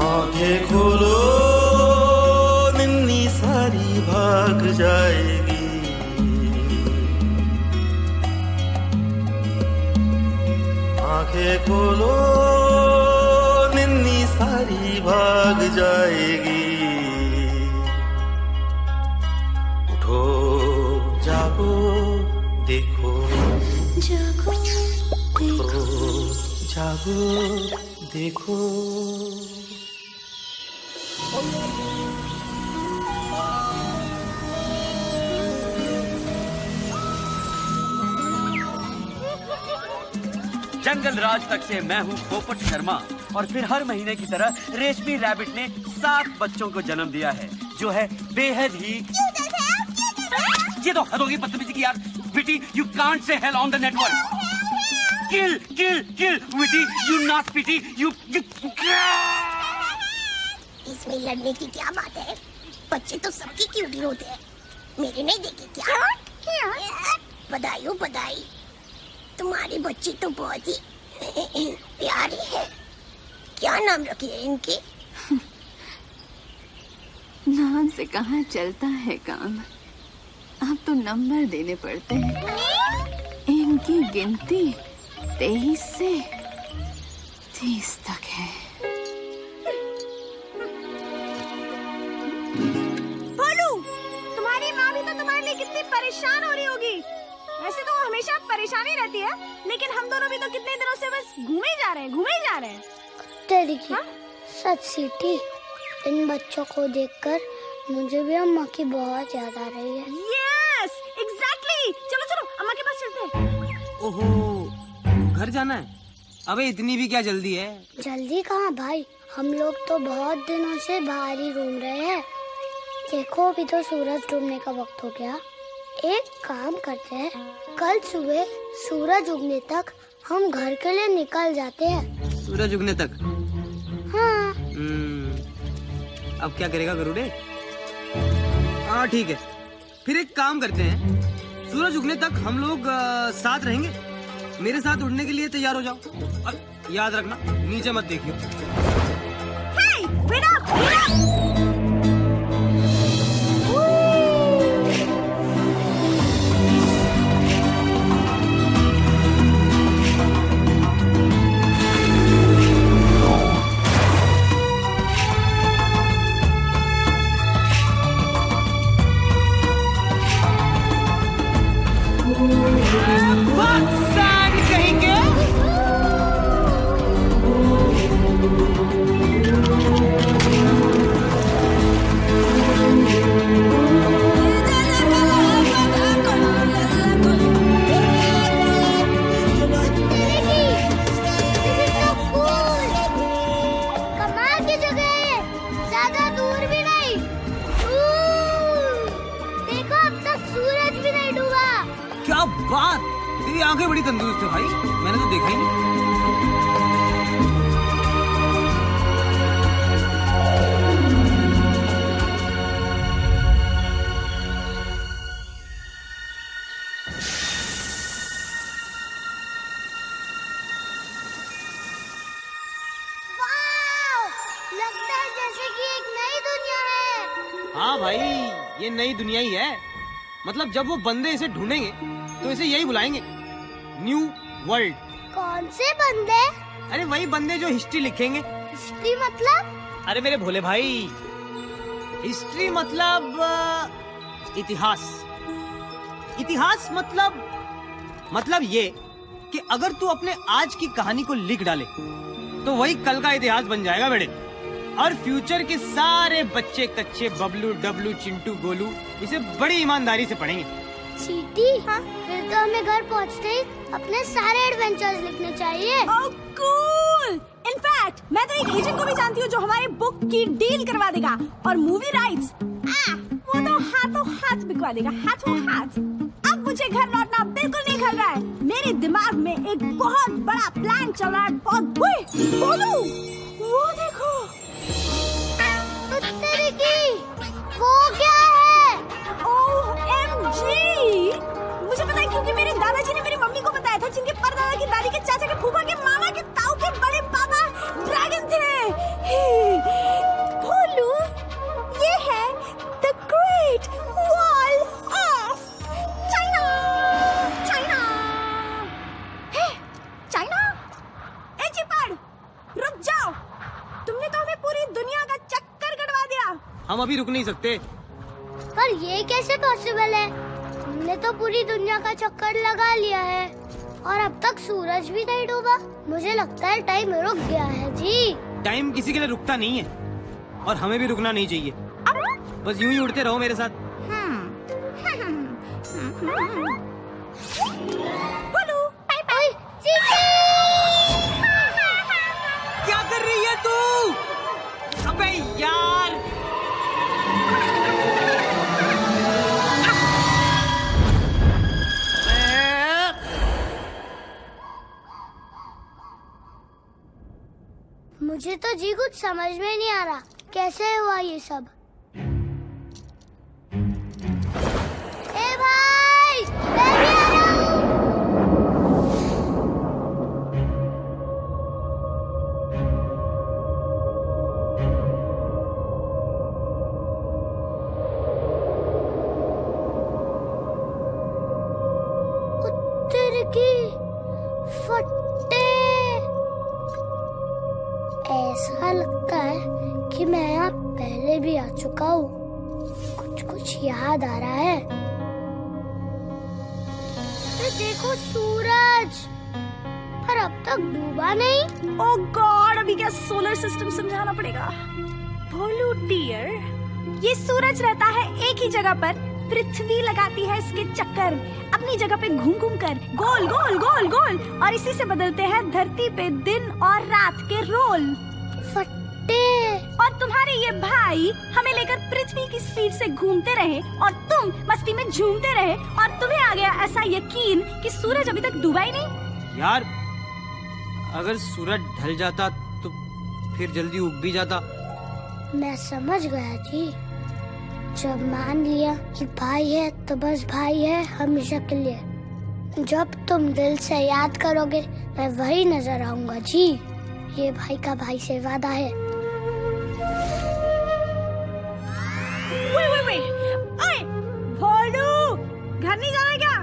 आंखें खोलो निन्नी सारी भाग जाएगी, आंखें खोलो निन्नी सारी भाग जाएगी। उठो जागो देखो, जागो उठो जागो देखो। जंगल राज तक से मैं हूँ पोपट शर्मा, और फिर हर महीने की तरह रेशमी रैबिट ने 7 बच्चों को जन्म दिया है, जो है बेहद ही। ये तो हद होगी बदतमीजी की यार। बेटी, you can't say hell on the network. Kill kill kill witty you not pity you इसमें लड़ने की क्या बात है? बच्चे तो सबकी क्यूटी होते हैं, मेरे नहीं देखे क्या? बधाई हो बधाई, तुम्हारे बच्चे तो बहुत ही प्यारे हैं। क्या नाम रखे हैं इनके? नाम से कहाँ चलता है काम, अब तो नंबर देने पड़ते हैं। इनकी गिनती 23 से 30 तक है। भोलू, तुम्हारी माँ भी तो तुम्हारे लिए कितनी परेशान हो रही होगी। वैसे तो वो हमेशा परेशान ही रहती है, लेकिन हम दोनों भी तो कितने दिनों से बस घूमे ही जा रहे हैं। तेरी की सच सीटी, इन बच्चों को देखकर मुझे भी अम्मा की बहुत याद आ रही है। Yes, exactly. चलो चलो अम्मा के पास चलते हैं। ओहो, घर जाना है? अबे इतनी भी क्या जल्दी है? जल्दी कहाँ भाई, हम लोग तो बहुत दिनों से बाहर ही घूम रहे हैं। देखो अभी तो सूरज डूबने का वक्त हो गया। एक काम करते हैं, कल सुबह सूरज उगने तक हम घर के लिए निकल जाते हैं। सूरज उगने तक? हाँ। अब क्या करेगा गरुड़े? हाँ ठीक है, फिर एक काम करते हैं, सूरज उगने तक हम लोग साथ रहेंगे। मेरे साथ उड़ने के लिए तैयार हो जाओ, और याद रखना नीचे मत देखियो। Hey, wait up, wait up! क्या बात, तेरी आंखें बड़ी तंदुरुस्त है भाई, मैंने तो देखा ही नहीं। लगता है जैसे कि एक नई दुनिया है। हाँ भाई, ये नई दुनिया ही है। मतलब जब वो बंदे इसे ढूंढेंगे तो इसे यही बुलाएंगे, न्यू वर्ल्ड। कौन से बंदे? अरे वही बंदे जो हिस्ट्री लिखेंगे। हिस्ट्री मतलब? अरे मेरे भोले भाई, हिस्ट्री मतलब इतिहास। इतिहास मतलब ये कि अगर तू अपने आज की कहानी को लिख डाले तो वही कल का इतिहास बन जाएगा बेटे। और फ्यूचर के सारे बच्चे कच्चे बबलू डबलू चिंटू गोलू इसे बड़ी ईमानदारी से पढ़ेंगे। चीटी, हाँ? फिर तो हमें घर पहुँचते ही अपने सारे एडवेंचर्स लिखने चाहिए। Oh, cool! इनफैक्ट मैं तो एक एजेंट को भी जानती हूँ जो हमारे बुक की डील करवा देगा, और मूवी राइट्स वो तो हाथों हाथ बिकवा देगा, हाथों हाथ। अब मुझे घर लौटना बिल्कुल नहीं खल रहा है। मेरे दिमाग में एक बहुत बड़ा प्लान चल रहा है। बोलू, वो देखो। वो क्या है? OMG! मुझे पता है क्योंकि मेरे दादाजी ने मेरी मम्मी को बताया था, जिनके परदादा की दादी के चाचा के फूफा के मामा के ताऊ के बड़े पापा ड्रैगन थे। भोलू, ये है the great wall of China. China? ए चिपड़, रुक जाओ। तुमने तो हमें पूरी दुनिया का चक्कर कटवा दिया। हम अभी रुक नहीं सकते। पर ये कैसे पॉसिबल है? हमने तो पूरी दुनिया का चक्कर लगा लिया है और अब तक सूरज भी नहीं डूबा। मुझे लगता है टाइम रुक गया है जी। टाइम किसी के लिए रुकता नहीं है, और हमें भी रुकना नहीं चाहिए। बस यूं ही उड़ते रहो मेरे साथ। बोलू, क्या कर रही है तू? अबे यार, मुझे तो जी कुछ समझ में नहीं आ रहा, कैसे हुआ ये सब। ए भाई, मैं भी आ रहा हूँ। उत्तर की फट्टे। ऐसा लगता है कि मैं यहाँ पहले भी आ चुका हूँ। कुछ कुछ याद आ रहा है। अरे देखो सूरज, पर अब तक डूबा नहीं। ओह गॉड, अभी क्या सोलर सिस्टम समझाना पड़ेगा। भोलू डियर, ये सूरज रहता है एक ही जगह पर, पृथ्वी लगाती है इसके चक्कर अपनी जगह पे घूम घूम कर, गोल गोल गोल गोल, और इसी से बदलते हैं धरती पे दिन और रात के रोल। फट्टे। और तुम्हारे ये भाई हमें लेकर पृथ्वी की स्पीड से घूमते रहे और तुम मस्ती में झूमते रहे, और तुम्हें आ गया ऐसा यकीन कि सूरज अभी तक डूबा ही नहीं। यार, अगर सूरज ढल जाता तो फिर जल्दी उग भी जाता। मैं समझ गया जी। जब मान लिया कि भाई है तो बस भाई है हमेशा के लिए। जब तुम दिल से याद करोगे मैं वही नजर आऊंगा जी। ये भाई का भाई से वादा है। ओए, भोलू, घर नहीं जाना क्या?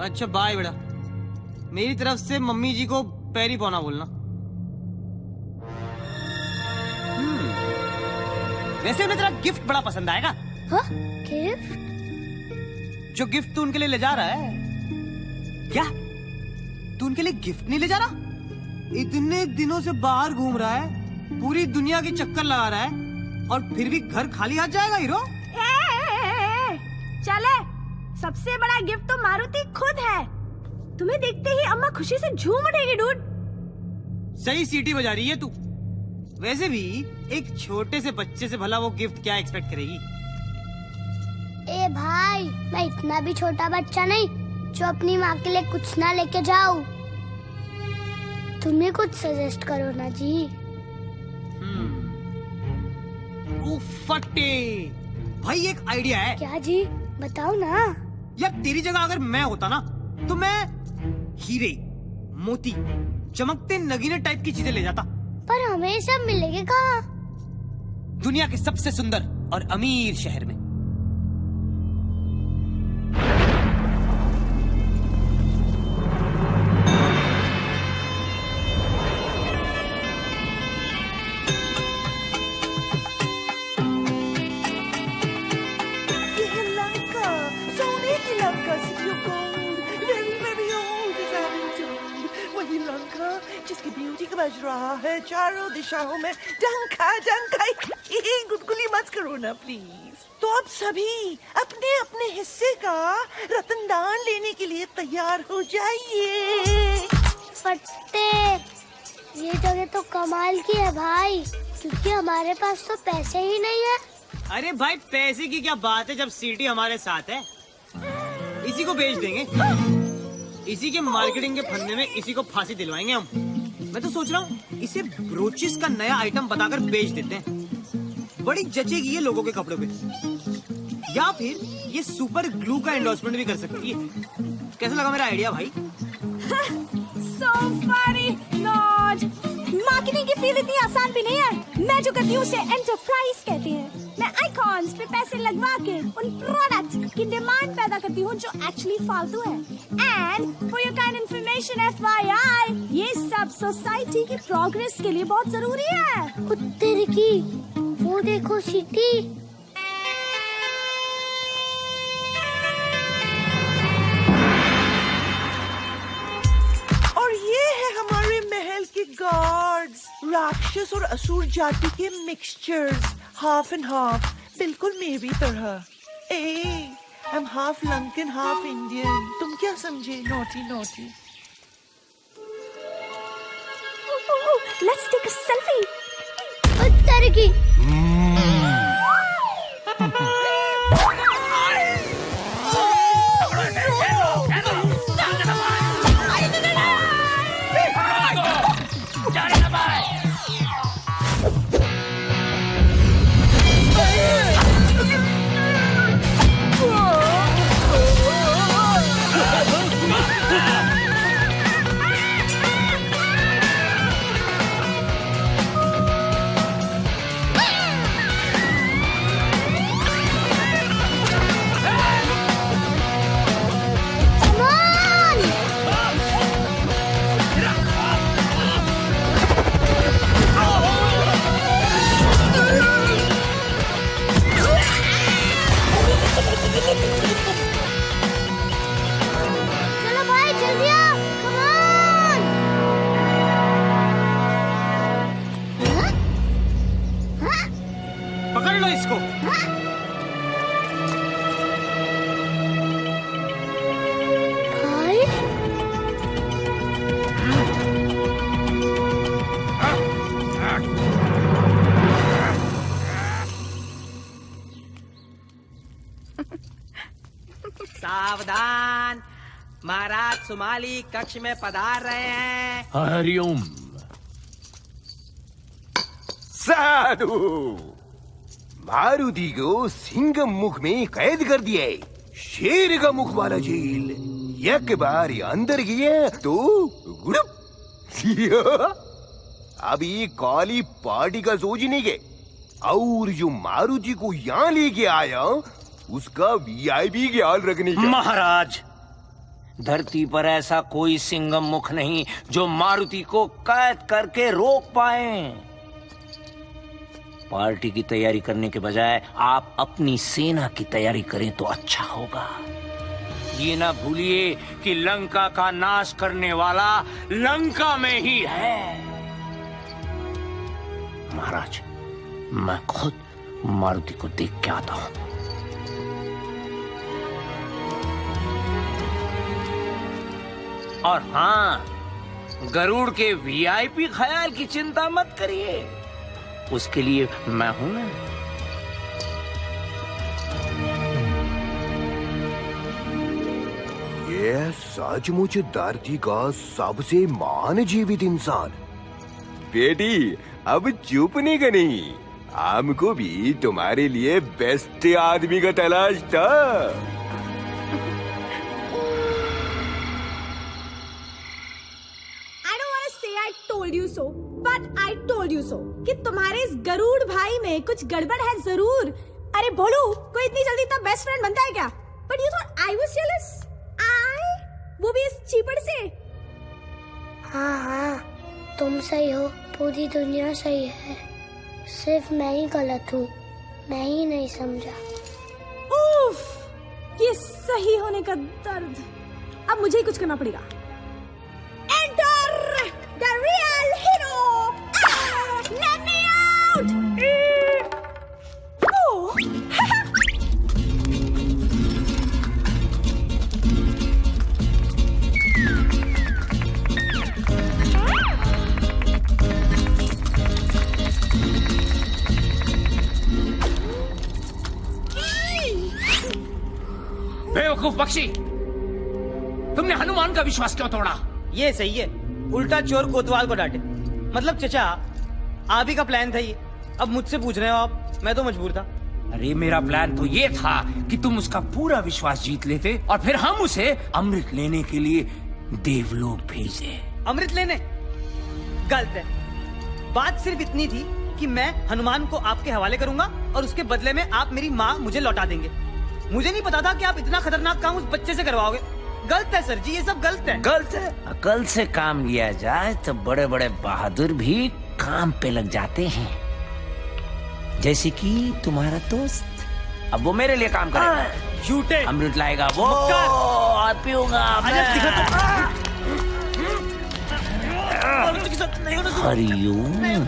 अच्छा बाय बेटा, मेरी तरफ से मम्मी जी को पैरी पौना बोलना। वैसे उन्हें तेरा गिफ्ट बड़ा पसंद आएगा। हाँ? गिफ्ट? जो गिफ्ट तू उनके लिए ले जा रहा है। क्या तू उनके लिए गिफ्ट नहीं ले जा रहा? इतने दिनों से बाहर घूम रहा है, पूरी दुनिया की चक्कर लगा रहा है, और फिर भी घर खाली हाथ जाएगा हीरो? चले, सबसे बड़ा गिफ्ट तो मारुति खुद है। तुम्हें देखते ही अम्मा खुशी से झूम उठेगी डूड। सही सीटी बजा रही है तू। वैसे भी एक छोटे से बच्चे से भला वो गिफ्ट क्या एक्सपेक्ट करेगी? ए भाई, मैं इतना भी छोटा बच्चा नहीं जो अपनी माँ के लिए कुछ ना लेके जाऊं। तुम्हें कुछ सजेस्ट करो ना जी। फट्टे भाई, एक आइडिया है। क्या जी, बताओ ना। यार तेरी जगह अगर मैं होता ना तो मैं हीरे, मोती, चमकते नगीने टाइप की चीजें ले जाता। पर हमें सब मिलेंगे कहाँ? दुनिया के सबसे सुंदर और अमीर शहर में। ये है लंका, सोने की Lanka, city of gold, very very old is attitude। वही लंका जिसकी ब्यूटी का बज रहा है चारों दिशाओं में डंका डंका। गुदगुली मत करो ना प्लीज। तो अब सभी अपने अपने हिस्से का रतनदान लेने के लिए तैयार हो जाइए। फट्टे, ये जगह तो कमाल की है भाई, क्योंकि हमारे पास तो पैसे ही नहीं है। अरे भाई, पैसे की क्या बात है जब सिटी हमारे साथ है। इसी को बेच देंगे, इसी के मार्केटिंग के फंदे में इसी को फांसी दिलवाएंगे हम। मैं तो सोच रहा हूँ इसे ब्रोचेस का नया आइटम बताकर बेच देते हैं, बड़ी जचेगी ये लोगों के कपड़ों पे। या फिर ये सुपर ग्लू का एंडोर्समेंट भी कर सकती है। कैसा लगा मेरा आइडिया भाई? So funny, Lord। मार्केटिंग की फील्ड इतनी आसान भी नहीं है। मैं जो करती हूँ उसे एंटरप्राइज कहते हैं। मैं आइकॉन्स पे पैसे लगवा के उन प्रोडक्ट्स की डिमांड पैदा करती हूँ जो एक्चुअली फालतू है। And for your kind information FYI, ये सब सोसाइटी की प्रोग्रेस के लिए बहुत जरूरी है। उत्तर की वो देखो सिटी। और ये है हमारे महल के गार्ड्स, राक्षस और असुर जाति के मिक्सचर्स, हाफ एंड हाफ, बिल्कुल मेरी तरह। I am half Lankan half Indian. तुम क्या समझे? Naughty naughty. Let's take a selfie. उत्तर की सावधान, महाराज सुमाली कक्ष में पधार रहे हैं। हरिओम। साधु, मारुति को सिंह मुख में कैद कर दिया है। शेर का मुख वाला जेल। एक बार अंदर गया तो गुड़ुप। अभी काली पार्टी का सोच नहीं के। और जो मारुति को यहाँ लेके आया उसका वीआईपी ख्याल रखने का। महाराज, धरती पर ऐसा कोई सिंगम मुख नहीं जो मारुति को कैद करके रोक पाए। पार्टी की तैयारी करने के बजाय आप अपनी सेना की तैयारी करें तो अच्छा होगा। ये ना भूलिए कि लंका का नाश करने वाला लंका में ही है। महाराज, मैं खुद मारुति को देख के आता हूं। और हाँ, गरुड़ के वीआईपी ख्याल की चिंता मत करिए, उसके लिए मैं हूं ना। ये सचमुच धरती का सबसे महान जीवित इंसान। बेटी, अब चुप नहीं करनी। हमको भी तुम्हारे लिए बेस्ट आदमी का तलाश था। told you so, but I told you so कि तुम्हारे इस गरुड़ भाई में कुछ गड़बड़ है जरूर। अरे भोलू, कोई इतनी जल्दी इतना बेस्ट फ्रेंड बनता है क्या? But you thought I was jealous? वो भी इस चीपड़ से? हाँ, तुम सही हो, पूरी दुनिया सही है, सिर्फ मैं ही गलत हूँ, मैं ही नहीं समझा। उफ, ये सही होने का दर्द। अब मुझे ही कुछ करना पड़ेगा। Enter the real hero! Let me out! Oh! बेवकूफ पक्षी, तुमने हनुमान का विश्वास क्यों तोड़ा? ये सही है, उल्टा चोर कोतवाल को डांटे। मतलब चचा, आप ही का प्लान था ये, अब मुझसे पूछ रहे हो आप? मैं तो मजबूर था। अरे मेरा प्लान तो ये था कि तुम उसका पूरा विश्वास जीत लेते और फिर हम उसे अमृत लेने के लिए देवलोक भेजे। अमृत लेने? गलत है। बात सिर्फ इतनी थी कि मैं हनुमान को आपके हवाले करूंगा और उसके बदले में आप मेरी माँ मुझे लौटा देंगे। मुझे नहीं पता था कि आप इतना खतरनाक काम उस बच्चे से करवाओगे। गलत है सर जी, ये सब गलत है। गलत है? अकल से काम लिया जाए तो बड़े बड़े बहादुर भी काम पे लग जाते हैं, जैसे कि तुम्हारा दोस्त। अब वो मेरे लिए काम करेगा। झूठे। अमृत लाएगा वो और पीऊंगा मैं। हरिओम।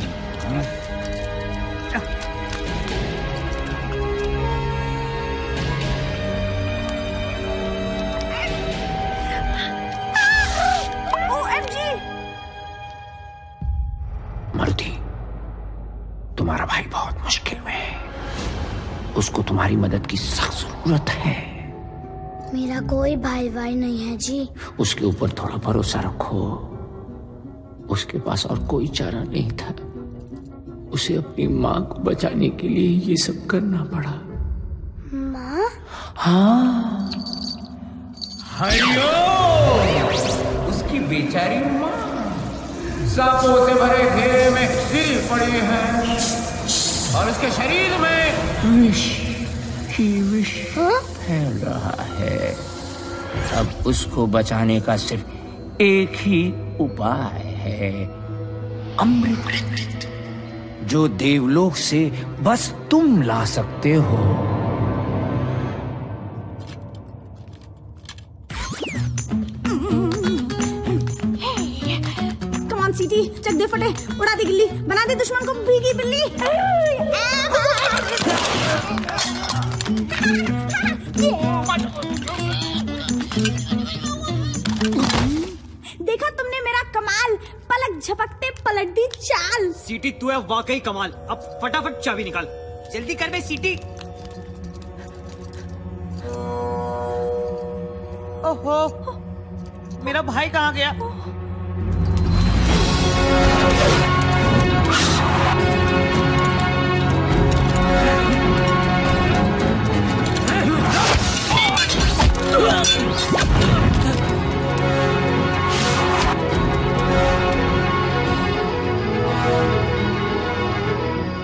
मारुति, तुम्हारा भाई बहुत मुश्किल में है, उसको तुम्हारी मदद की सख्त जरूरत है। मेरा कोई भाई नहीं है जी। उसके ऊपर थोड़ा भरोसा रखो। उसके पास और कोई चारा नहीं था, उसे अपनी माँ को बचाने के लिए ये सब करना पड़ा। माँ? हाँ, हरिओम। उसकी बेचारी माँ सांपों से भरे घेरे में गिरी पड़ी है और उसके शरीर में विष ही विष फैल रहा है। अब उसको बचाने का सिर्फ एक ही उपाय है, अमृत, जो देवलोक से बस तुम ला सकते हो। सीटी, चक दे फटे, उड़ा दे गिल्ली, बना दे दुश्मन को भीगी बिल्ली। देखा तुमने मेरा कमाल, पलक झपकते पलट दी चाल। सीटी, तू है वाकई कमाल। अब फटाफट चाबी निकाल, जल्दी कर बे सीटी। ओहो, मेरा भाई कहाँ गया?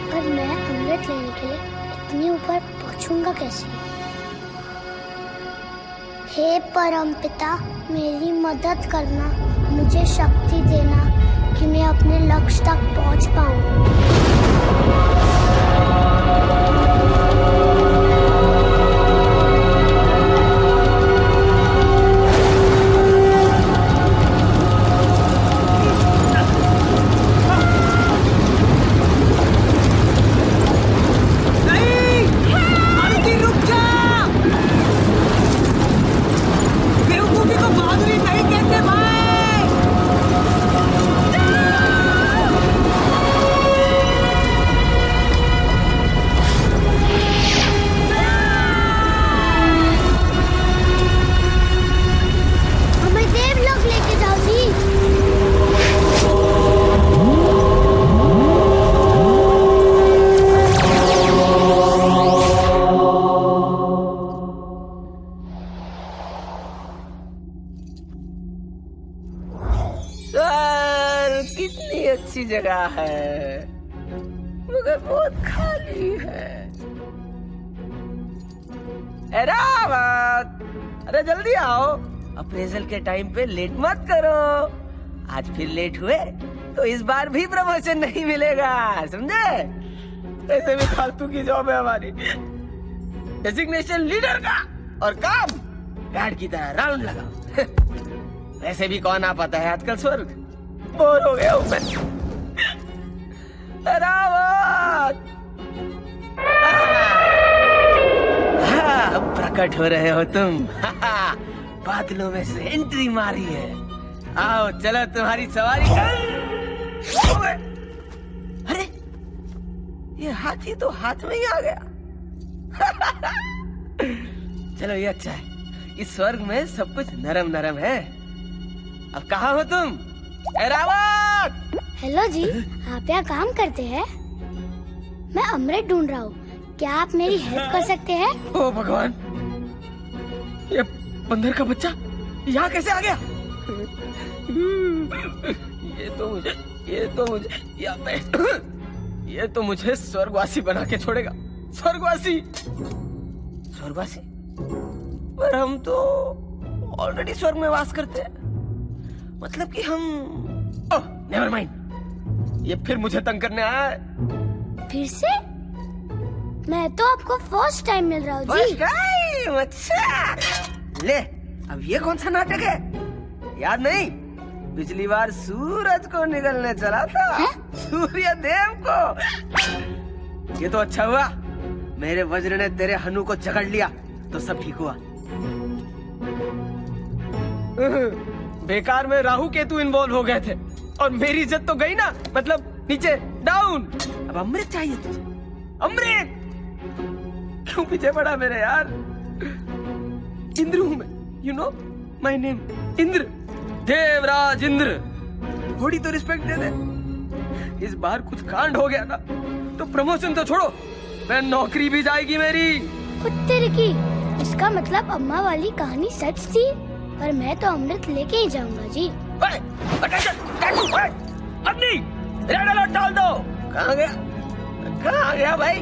पर मैं अमृत लेने के लिए इतनी ऊपर पहुंचूंगा कैसे? हे परमपिता, मेरी मदद करना, मुझे शक्ति देना कि मैं अपने लक्ष्य तक पहुंच पाऊं। जगह है मगर बहुत खाली है। रावत, अरे जल्दी आओ, अप्रेजल के टाइम पे लेट मत करो। आज फिर लेट हुए तो इस बार भी प्रमोशन नहीं मिलेगा, समझे? ऐसे भी फालतू की जॉब है हमारी। डेजिग्नेशन लीडर का और काम गार्ड की तरह राउंड लगाओ। वैसे भी कौन आ पाता है आजकल स्वर्ग, बोर हो गया हूं मैं। रावत, प्रकट हो रहे हो तुम। बादलों में से एंट्री मारी है। आओ चलो तुम्हारी सवारी कर। अरे ये हाथी तो हाथ में ही आ गया। चलो ये अच्छा है, इस स्वर्ग में सब कुछ नरम नरम है। अब कहाँ हो तुम? रावत! हेलो जी, आप यहाँ काम करते हैं? मैं अमृत ढूंढ रहा हूँ, क्या आप मेरी हेल्प कर सकते हैं? ओ भगवान, ये बंदर का बच्चा यहाँ कैसे आ गया? ये तो मुझे स्वर्गवासी बना के छोड़ेगा। स्वर्गवासी पर हम तो ऑलरेडी स्वर्ग में वास करते हैं। मतलब कि हम नेवर माइंड, ये फिर मुझे तंग करने आया है। फिर से? मैं तो आपको फर्स्ट टाइम मिल रहा हूँ जी। First time? अच्छा, ले अब ये कौन सा नाटक है? याद नहीं, पिछली बार सूरज को निगलने चला था, सूर्य देव को। ये तो अच्छा हुआ मेरे वज्र ने तेरे हनु को जकड़ लिया, तो सब ठीक हुआ। बेकार में राहु केतु इन्वॉल्व हो गए थे और मेरी इज्जत तो गई ना, मतलब नीचे डाउन। अब अमृत चाहिए तुझे, अमृत। क्यों पीछे पड़ा मेरे यार? इंद्र हूं मैं, you know my name Indra, Devraj Indra. थोड़ी तो रिस्पेक्ट दे दे। इस बार कुछ कांड हो गया ना तो प्रमोशन तो छोड़ो, मैं नौकरी भी जाएगी मेरी। कुत्ते की, इसका मतलब अम्मा वाली कहानी सच थी, पर मैं तो अमृत लेके ही जाऊंगा जी। रेड अलर्ट डाल दो। कहाँ गया भाई?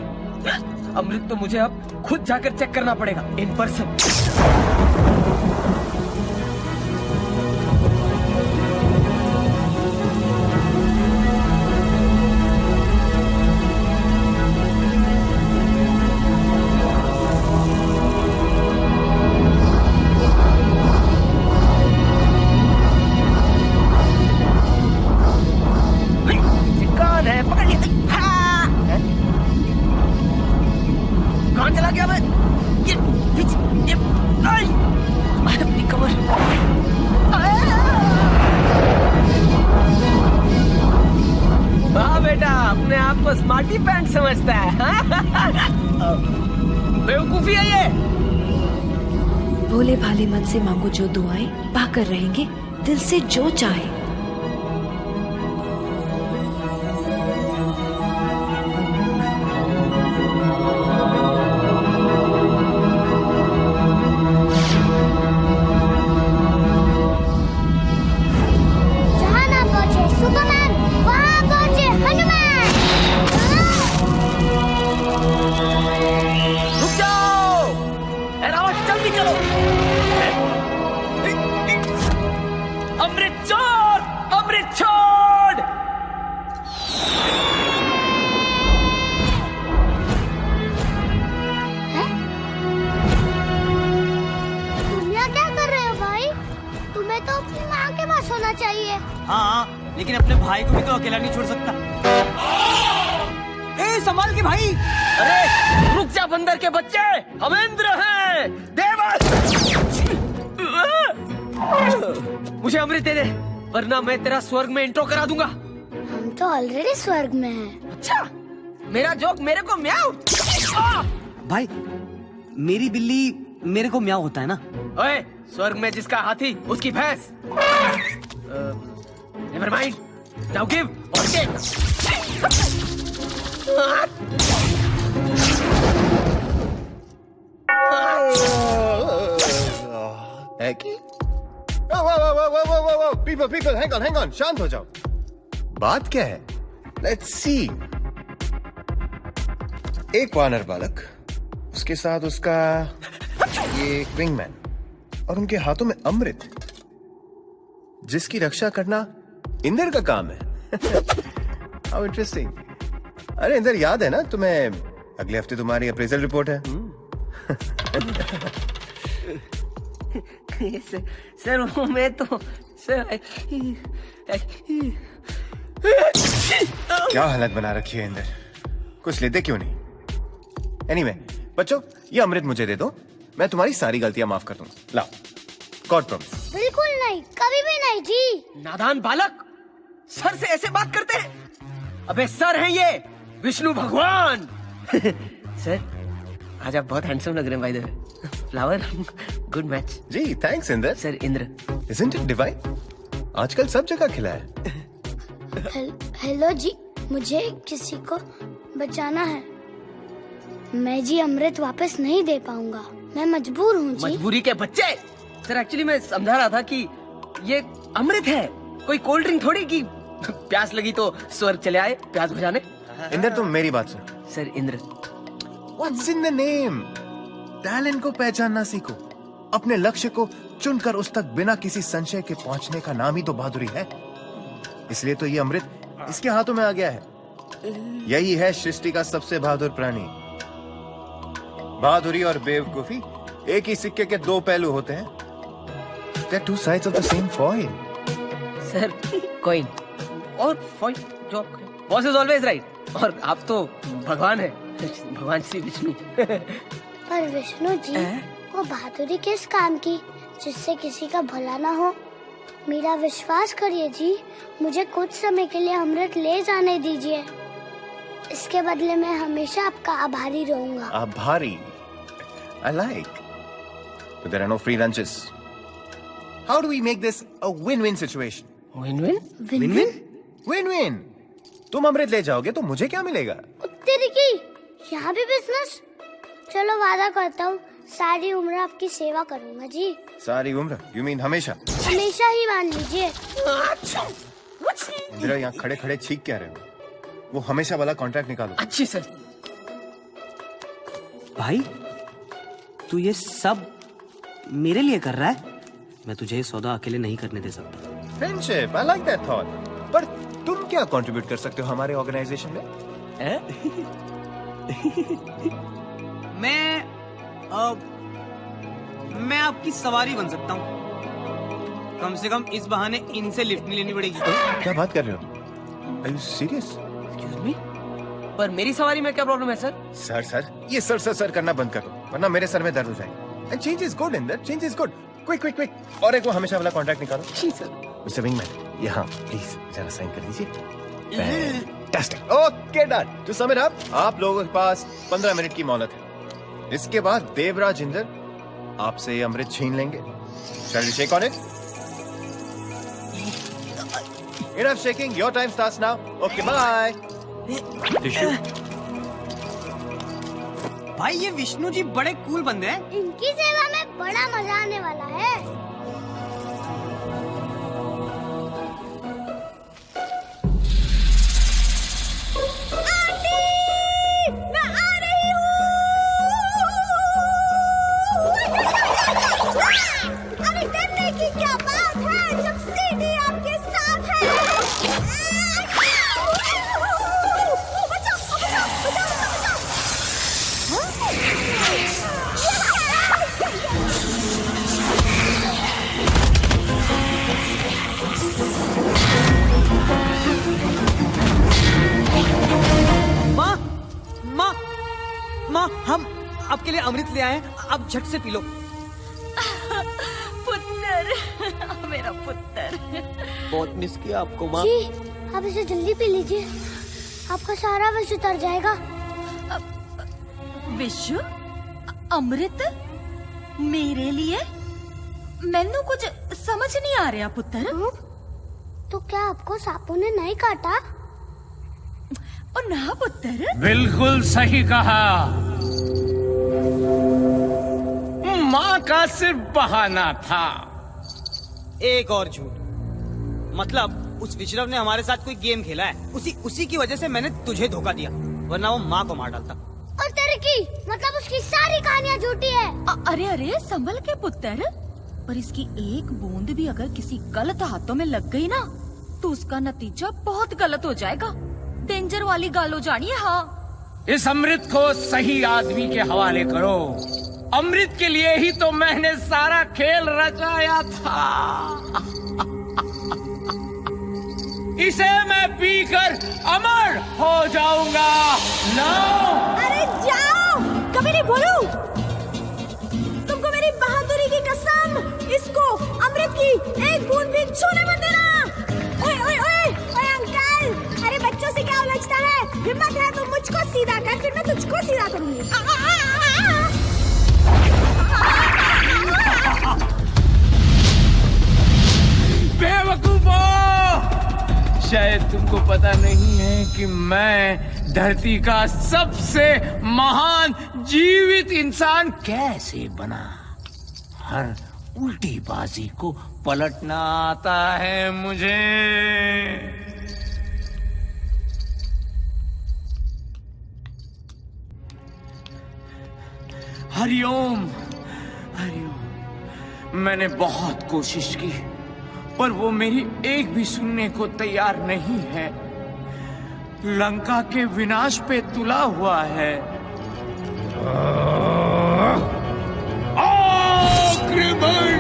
अमृत तो मुझे अब खुद जाकर चेक करना पड़ेगा इन पर्सन। कौन चला गया? मैं ये अपनी कमर। वाह बेटा, अपने आप को स्मार्टी पैंट समझता है। बेवकूफी है ये। भोले भाले मन से मांगो जो दुआएं, पाकर रहेंगे दिल से जो चाहे। जहाँ ना पहुँचे सुपरमैन, वहाँ पहुँचे हनुमान। रुक जाओ! ए रावण, जल्दी चलो! अमृत छोड़! अमृत छोड़! तुम यहाँ क्या कर रहे हो भाई? तुम्हें तो अपनी माँ के पास होना चाहिए। हाँ, लेकिन अपने भाई को भी तो अकेला नहीं छोड़ सकता। ए, संभाल के भाई! अरे रुक जा बंदर के बच्चे, हम इंद्र हैं, देवस! मुझे अमृत दे दे, वरना मैं तेरा स्वर्ग में इंट्रो करा दूंगा। हम तो ऑलरेडी स्वर्ग में हैं। अच्छा, मेरा जोक मेरे को म्याऊ। भाई, मेरी बिल्ली मेरे को म्याऊ होता है ना। ओए, स्वर्ग में जिसका हाथी उसकी भैंस। नेवर माइंड, नाउ गिव और टेक। People, hang on, शांत हो जाओ। बात क्या है? Let's see. एक वानर बालक, उसके साथ उसका ये विंगमैन, और उनके हाथों में अमृत, जिसकी रक्षा करना इंद्र का काम है। How interesting. अरे इंद्र, याद है ना तुम्हें, अगले हफ्ते तुम्हारी अप्रेजल रिपोर्ट है। सर वो मैं तो सर क्या हालत बना रखी है इंद्र, कुछ लेते क्यों नहीं? एनीवे, बच्चों ये अमृत मुझे दे दो, मैं तुम्हारी सारी गलतियां माफ कर दूंगा। लाओ, गॉड प्रॉमिस। बिल्कुल नहीं, कभी भी नहीं जी। नादान बालक, सर से ऐसे बात करते हैं? अबे सर हैं ये विष्णु भगवान। सर आज आप बहुत हैंडसम लग रहे हैं by the way. Flower, good match. जी thanks Indra. Sir Indra. Isn't it divine? आजकल सब जगह खिला है। हेलो जी, मुझे किसी को बचाना है। मैं जी अमृत वापस नहीं दे पाऊंगा, मैं मजबूर हूँ जी। मजबूरी के बच्चे। सर एक्चुअली मैं समझा रहा था कि ये अमृत है, कोई कोल्ड ड्रिंक थोड़ी कि प्यास लगी तो स्वर्ग चले आए प्यास बुझाने। इंद्र तुम मेरी बात सुनो। Sir Indra. What's in the name? Talent को पहचानना सीखो, अपने लक्ष्य को चुनकर उस तक बिना किसी संशय के पहुंचने का नाम ही तो बहादुरी है। इसलिए तो ये अमृत इसके हाथों में आ गया है। यही है सृष्टि का सबसे बहादुर प्राणी। बहादुरी और बेवकूफी एक ही सिक्के के दो पहलू होते हैं। They're two sides of the same coin. Sir coin और फॉइल जो बॉस इज ऑलवेज राइट, और आप तो भगवान है, भगवान श्री विष्णु। पर विष्णु जी, वो बहादुरी किस काम की जिससे किसी का भला ना हो? मेरा विश्वास करिए जी, मुझे कुछ समय के लिए अमृत ले जाने दीजिए। इसके बदले मैं हमेशा आपका आभारी रहूंगा। आभारी? I like. But there are no free lunches. How do we make this a win-win situation? Win-win? Win-win? Win-win. तुम अमृत ले जाओगे तो मुझे क्या मिलेगा? तेरी की यहाँ भी बिजनेस? चलो वादा करता हूँ, सारी उम्र आपकी सेवा करूँगा जी। सारी उम्र? You mean हमेशा? हमेशा ही मान लीजिए। इंदिरा यहाँ खड़े खड़े छींक क्या रहे हो? वो हमेशा वाला कॉन्ट्रैक्ट निकालो। अच्छी सर। भाई तू ये सब मेरे लिए कर रहा है? मैं तुझे ये सौदा अकेले नहीं करने दे सकता। Friendship, I like that thought. पर तुम क्या कंट्रीब्यूट कर सकते हो हमारे ऑर्गेनाइजेशन में? मैं आपकी सवारी बन सकता हूँ। कम से कम इस बहाने इनसे लिफ्ट नहीं लेनी पड़ेगी। क्या बात कर रहे हो? Are you serious? Excuse me? पर मेरी सवारी में क्या प्रॉब्लम है सर? सर ये सर करना बंद करो, वरना मेरे सर में दर्द हो जाएगा। And change is good, Inder. Change is good. Quick. और एक वो हमेशा वाला कॉन्ट्रैक्ट निकालो। जी सर। मिस्टर विंगमैन, यहाँ प्लीज जरा साइन कर दीजिए। Fantastic. Okay done. To sum it up, आप लोगों के पास 15 मिनट की मोहलत है। इसके बाद देवराज इंद्र आपसे ये अमृत छीन लेंगे। Shall we shake on it? Enough shaking. Your time starts now. Okay, bye. Tissue. भाई ये विष्णु जी बड़े कूल बंदे हैं। इनकी सेवा में बड़ा मजा आने वाला है। अरे डरने की क्या बात है जब सीडी आपके साथ है। माँ माँ माँ हम आपके लिए अमृत ले आए हैं, आप झट से पी लो। पुत्र, मेरा पुत्र। बहुत मिस किया आपको माँ। जी, आप इसे जल्दी पी लीजिए, आपका सारा विष उतर जाएगा। विश्व अमृत मेरे लिए? मैंने कुछ समझ नहीं आ रहा पुत्र। तो क्या आपको सांपों ने नहीं काटा? और ना पुत्र। बिल्कुल सही कहा। माँ का सिर्फ बहाना था। एक और झूठ, मतलब उस विश्रव ने हमारे साथ कोई गेम खेला है, उसी की वजह से मैंने तुझे धोखा दिया, वरना वो माँ को मार डालता। और तेरे की मतलब उसकी सारी कहानियाँ झूठी है। अरे अरे संभल के पुत्र, पर इसकी एक बूंद भी अगर किसी गलत हाथों में लग गई ना तो उसका नतीजा बहुत गलत हो जाएगा। डेंजर वाली गाल हो जानी है। हाँ, इस अमृत को सही आदमी के हवाले करो। अमृत के लिए ही तो मैंने सारा खेल रचाया था। इसे मैं पीकर अमर हो जाऊंगा। लो। अरे जाओ, कभी नहीं बोलूं। तुमको मेरी बहादुरी की कसम, इसको अमृत की एक बूंद भी छूने मत देना। ओए ओए ओए ओए अंकल, अरे बच्चों से क्या उलझता है? हिम्मत है तो मुझको सीधा कर, फिर मैं तुझको सीधा करूंगी। बेवकूफो, शायद तुमको पता नहीं है कि मैं धरती का सबसे महान जीवित इंसान कैसे बना। हर उल्टी बाजी को पलटना आता है मुझे। हरिओम, हरिओम। मैंने बहुत कोशिश की पर वो मेरी एक भी सुनने को तैयार नहीं है। लंका के विनाश पे तुला हुआ है। आक्रमण!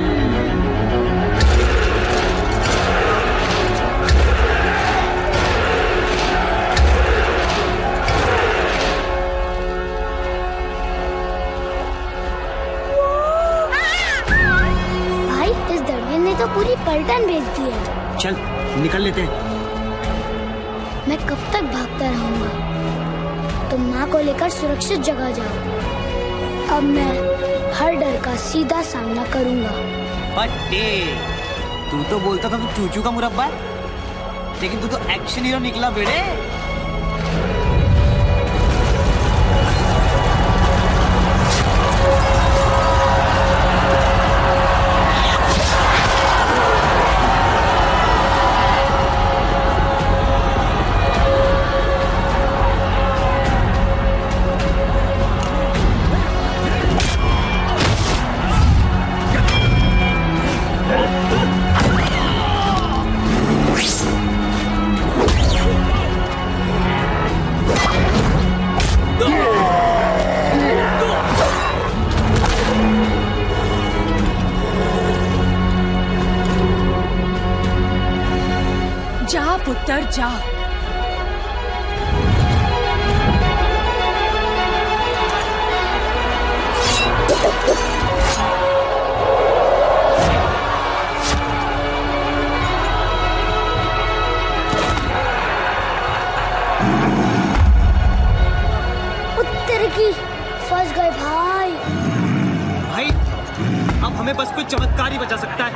तो पूरी पलटन भेज दी है। चल निकल लेते हैं। मैं कब तक भागता रहूंगा? तुम माँ को लेकर सुरक्षित जगह जाओ। अब मैं हर डर का सीधा सामना करूंगा। बट्टे, तू तो बोलता था तू चूचू का मुरब्बा है, लेकिन तू तो एक्शन हीरो निकला बेड़े। जा पुत्र जा। उत्तर की फंस गए भाई। भाई हमें बस कोई चमत्कार ही बचा सकता है।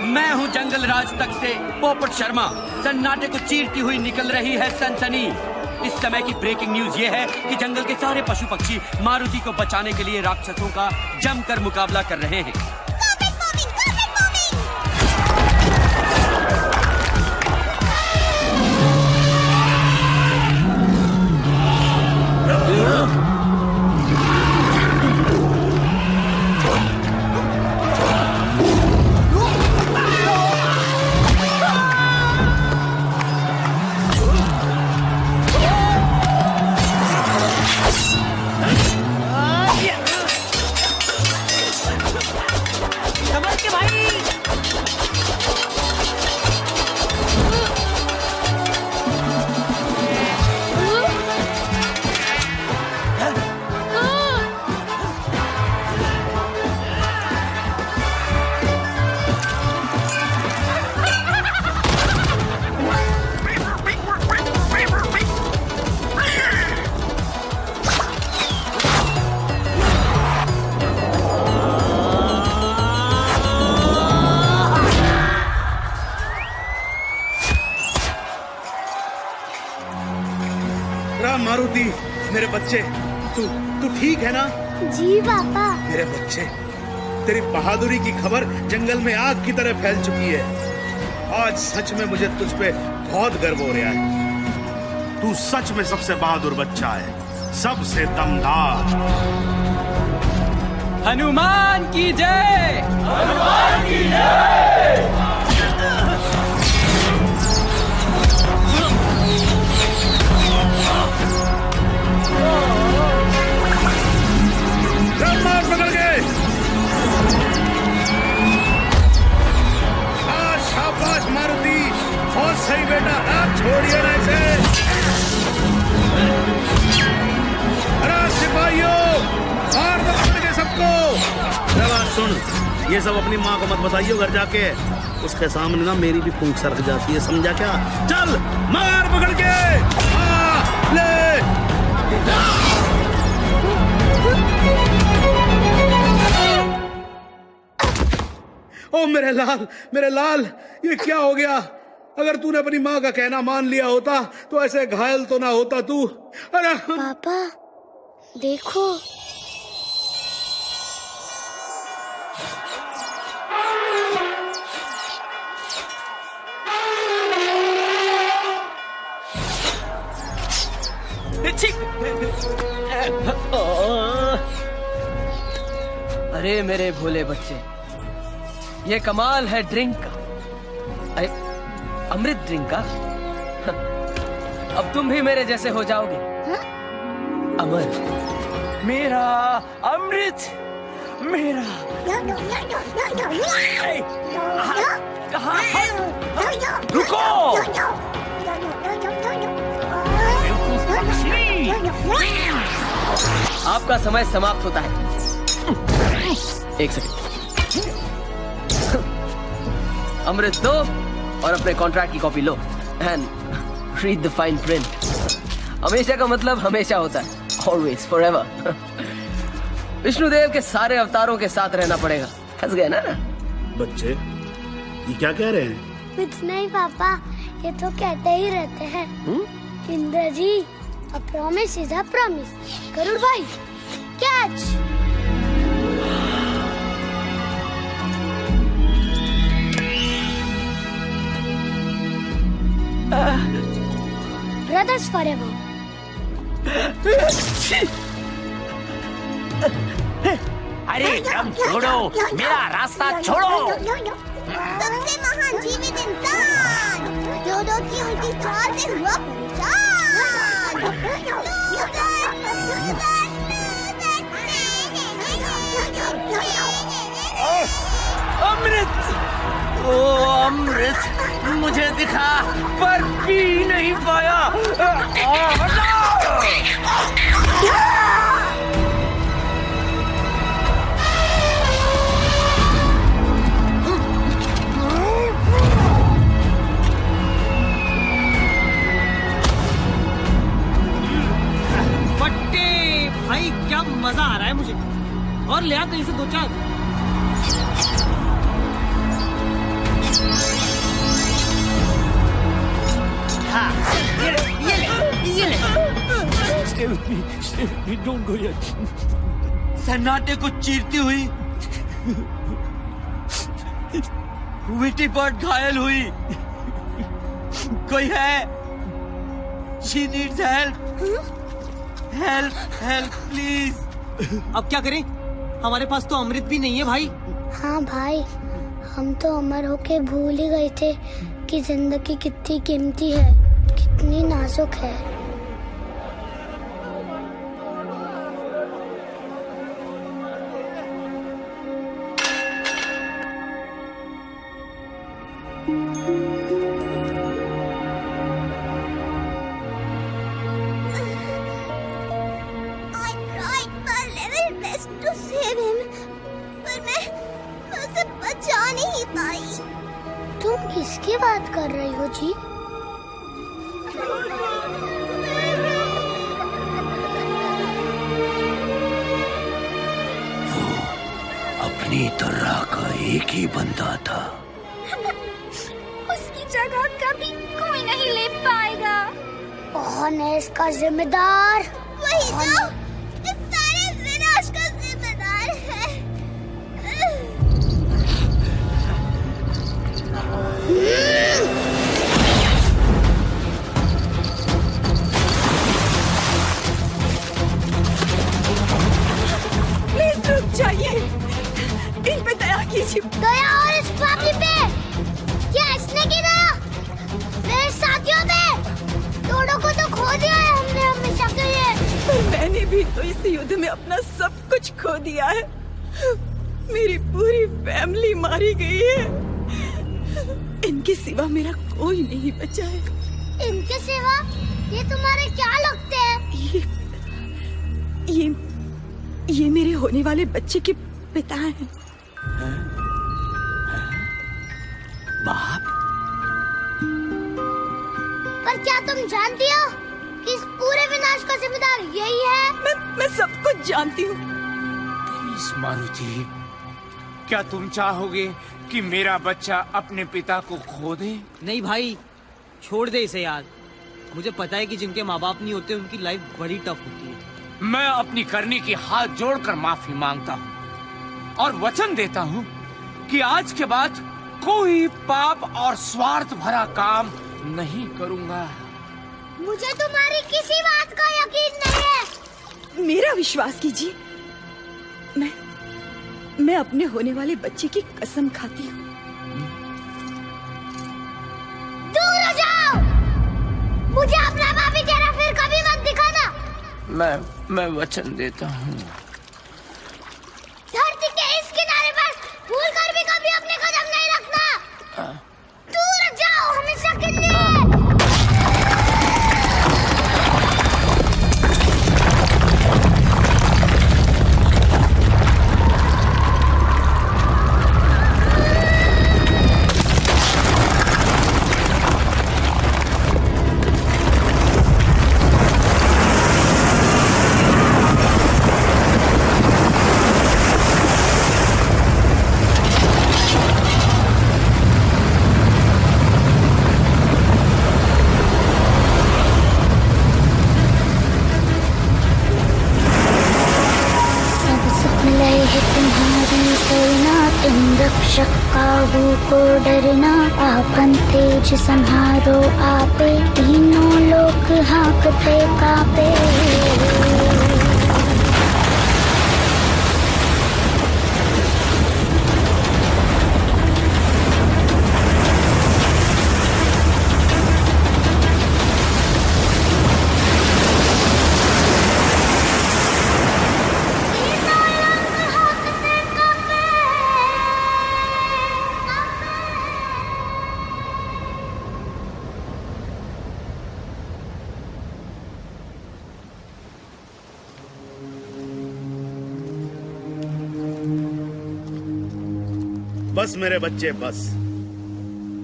मैं हूं जंगल राज तक से पोपट शर्मा। सन्नाटे को चीरती हुई निकल रही है सनसनी। इस समय की ब्रेकिंग न्यूज ये है कि जंगल के सारे पशु पक्षी मारुति को बचाने के लिए राक्षसों का जमकर मुकाबला कर रहे हैं। मारुति, मेरे बच्चे, तू ठीक है ना? जी पापा। मेरे बच्चे, तेरी बहादुरी की खबर जंगल में आग की तरह फैल चुकी है। आज सच में मुझे तुझ पे बहुत गर्व हो रहा है। तू सच में सबसे बहादुर बच्चा है, सबसे दमदार। हनुमान की जय! हनुमान की जय! पकड़ गए। शाबाश मारुति, बहुत सही बेटा, आप छोड़िए ना इसे। अरे सिपाहियों, मार दो पकड़ के सबको। जरा सुन, ये सब अपनी माँ को मत बताइए घर जाके, उसके सामने ना मेरी भी फूंक सरक जाती है, समझा क्या? चल मार पकड़ के। ले ओ मेरे लाल, ये क्या हो गया? अगर तूने अपनी माँ का कहना मान लिया होता तो ऐसे घायल तो ना होता तू। अरे पापा देखो, अरे मेरे भोले बच्चे, ये कमाल है ड्रिंक का। अरे अमृत ड्रिंक का। अब तुम भी मेरे जैसे हो जाओगे। अमर, मेरा अमृत, मेरा। रुको, आपका समय समाप्त होता है। एक सेकंड, अमृत दो और अपने कॉन्ट्रैक्ट की copy low and read the fine print. हमेशा का मतलब हमेशा होता है, ऑलवेज, फॉरएवर। विष्णुदेव के सारे अवतारों के साथ रहना पड़ेगा। फंस गए ना? बच्चे, ये क्या कह रहे हैं? कुछ नहीं पापा, ये तो कहते ही रहते हैं। Indra ji, a promise is a promise. Garud भाई, कैच। Brothers forever. अरे दम छोड़ो, मेरा रास्ता छोड़ो। सबसे महान जीवित इंसान, दोनों की उल्टी चाल से हुआ पहचान। अमृत, ओ अमृत मुझे दिखा पर पी नहीं पाया। चल। हाँ, ये ले। Stay with me, don't go yet. सन्नाटे को चीरती हुई विटी बर्ड घायल हुई। कोई है? She needs help. Help, please. अब क्या करें? हमारे पास तो अमृत भी नहीं है भाई। हाँ भाई, हम तो अमर होके भूल ही गए थे कि जिंदगी कितनी कीमती है, कितनी नाजुक है। तुम किसकी बात कर रही हो जी? वो अपनी तरह का एक ही बंदा था। उसकी जगह कभी कोई नहीं ले पाएगा। कौन है इसका जिम्मेदार? वही जो इस सारे विनाश का जिम्मेदार है। प्लीज रुक जाइए, इन पे दया कीजिए। दया और इस फैमिली पे? क्या इसने की दया? मेरे साथियों पे? दोनों को तो खो दिया है हमने हमेशा के लिए। मैंने भी तो इस युद्ध में अपना सब कुछ खो दिया है। मेरी पूरी फैमिली मारी गई है। इनके सिवा मेरा कोई नहीं बचा है। इनके सिवा? ये तुम्हारे क्या लगते हैं? ये मेरे होने वाले बच्चे के पिता हैं। बाप? पर क्या तुम जानती हो कि इस पूरे विनाश का जिम्मेदार यही है? मैं सब कुछ जानती हूँ। प्लीज मारुति, क्या तुम चाहोगे कि मेरा बच्चा अपने पिता को खो दे? नहीं भाई, छोड़ दे इसे यार। मुझे पता है कि जिनके माँ बाप नहीं होते उनकी लाइफ बड़ी टफ होती है। मैं अपनी करनी की हाथ जोड़कर माफी मांगता हूँ और वचन देता हूँ कि आज के बाद कोई पाप और स्वार्थ भरा काम नहीं करूँगा। मुझे तुम्हारी किसी बात का यकीन नहीं है। मेरा विश्वास कीजिए, मैं अपने होने वाले बच्चे की कसम खाती हूँ। दूर हो जाओ! मुझे अपना भाभी चेहरा फिर कभी मत दिखाना। मैं वचन देता हूँ। धरती के इस किनारे पर भूल कर भी कभी अपने कदम नहीं रखना। दूर हो जाओ हमेशा के लिए। रक्षक काबू को डरना, आपन तेज संहारो आपे, तीनों लोग हाँकते कापे। बस मेरे बच्चे बस,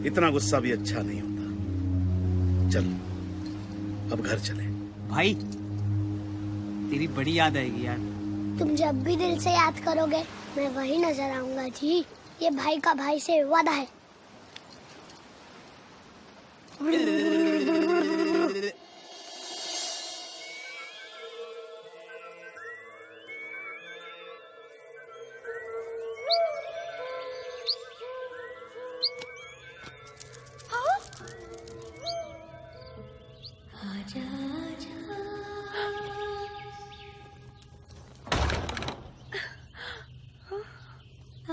इतना गुस्सा भी अच्छा नहीं होता। चल अब घर चले। भाई तेरी बड़ी याद आएगी यार। तुम जब भी दिल से याद करोगे मैं वही नजर आऊंगा जी। ये भाई का भाई से वादा है।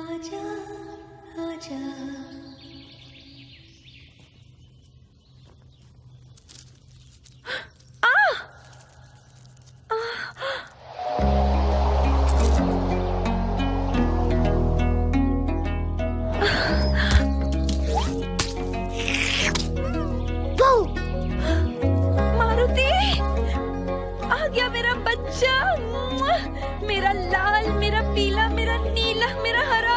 आजा आजा मारुति आ गया मेरा बच्चा, मेरा लाल, मेरा पीला, मेरा नीला, मेरा हरा।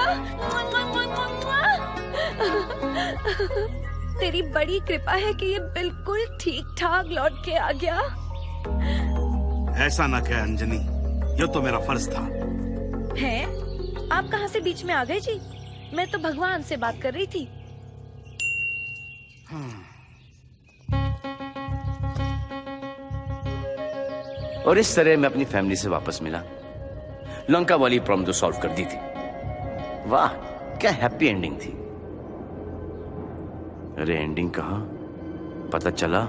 तेरी बड़ी कृपा है कि ये बिल्कुल ठीक ठाक लौट के आ गया। ऐसा ना कह अंजनी, ये तो मेरा फर्ज था। है? आप कहाँ से बीच में आ गए जी? मैं तो भगवान से बात कर रही थी। और इस तरह मैं अपनी फैमिली से वापस मिला। लंका वाली प्रॉब्लम तो सॉल्व कर दी थी। वाह, क्या हैप्पी एंडिंग थी। अरे एंडिंग कहाँ, पता चला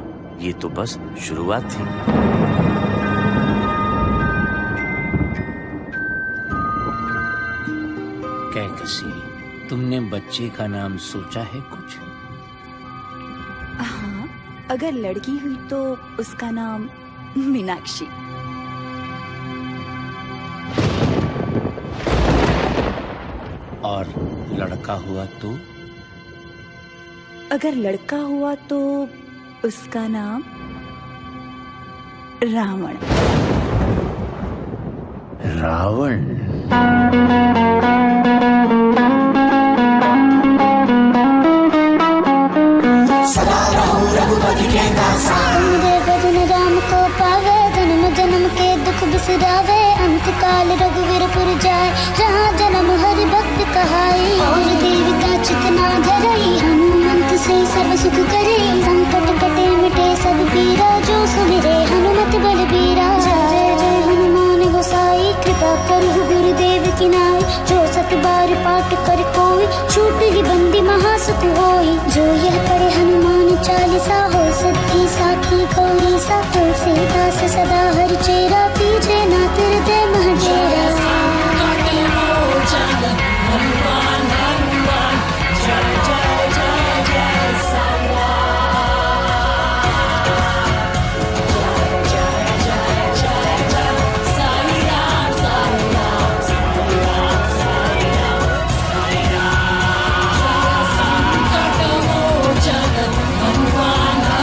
ये तो बस शुरुआत थी। क्या कसी, तुमने बच्चे का नाम सोचा है कुछ? हाँ, अगर लड़की हुई तो उसका नाम मीनाक्षी। और लड़का हुआ तो? अगर लड़का हुआ तो उसका नाम रावण। रावण? सदा रहो रघुपति के दासा। भजन राम को पावे, जन्म जन्म के दुख बिसरावे। अंत काल रघुवीरपुर जाए, जहाँ जन्म हरि भक्त कहाई। और देवता चितना धरई, हनुमंत से सर्व सुख करे। संकट कटे मिटे सब पीरा, जो सुमिरे हनुमत बलबीरा। जय जय हनुमान गोसाई, कृपा करो गुरुदेव की नाई। जो सत बार पाठ कर कोई, छूट ही बंदी महासुख होई। जो यह पढ़े हनुमान चालीसा, हो सिद्धि साखी गौरी सा। तुलसीदास सदा हरि चेरा, तीजे ना तिरते महडेरा। हनुमान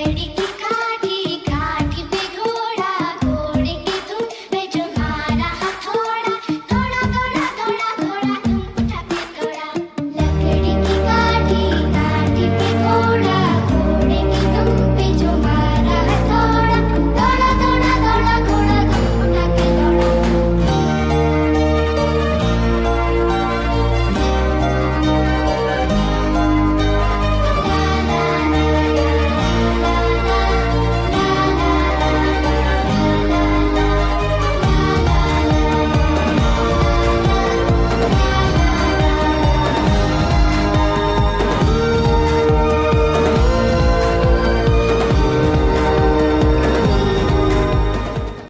ready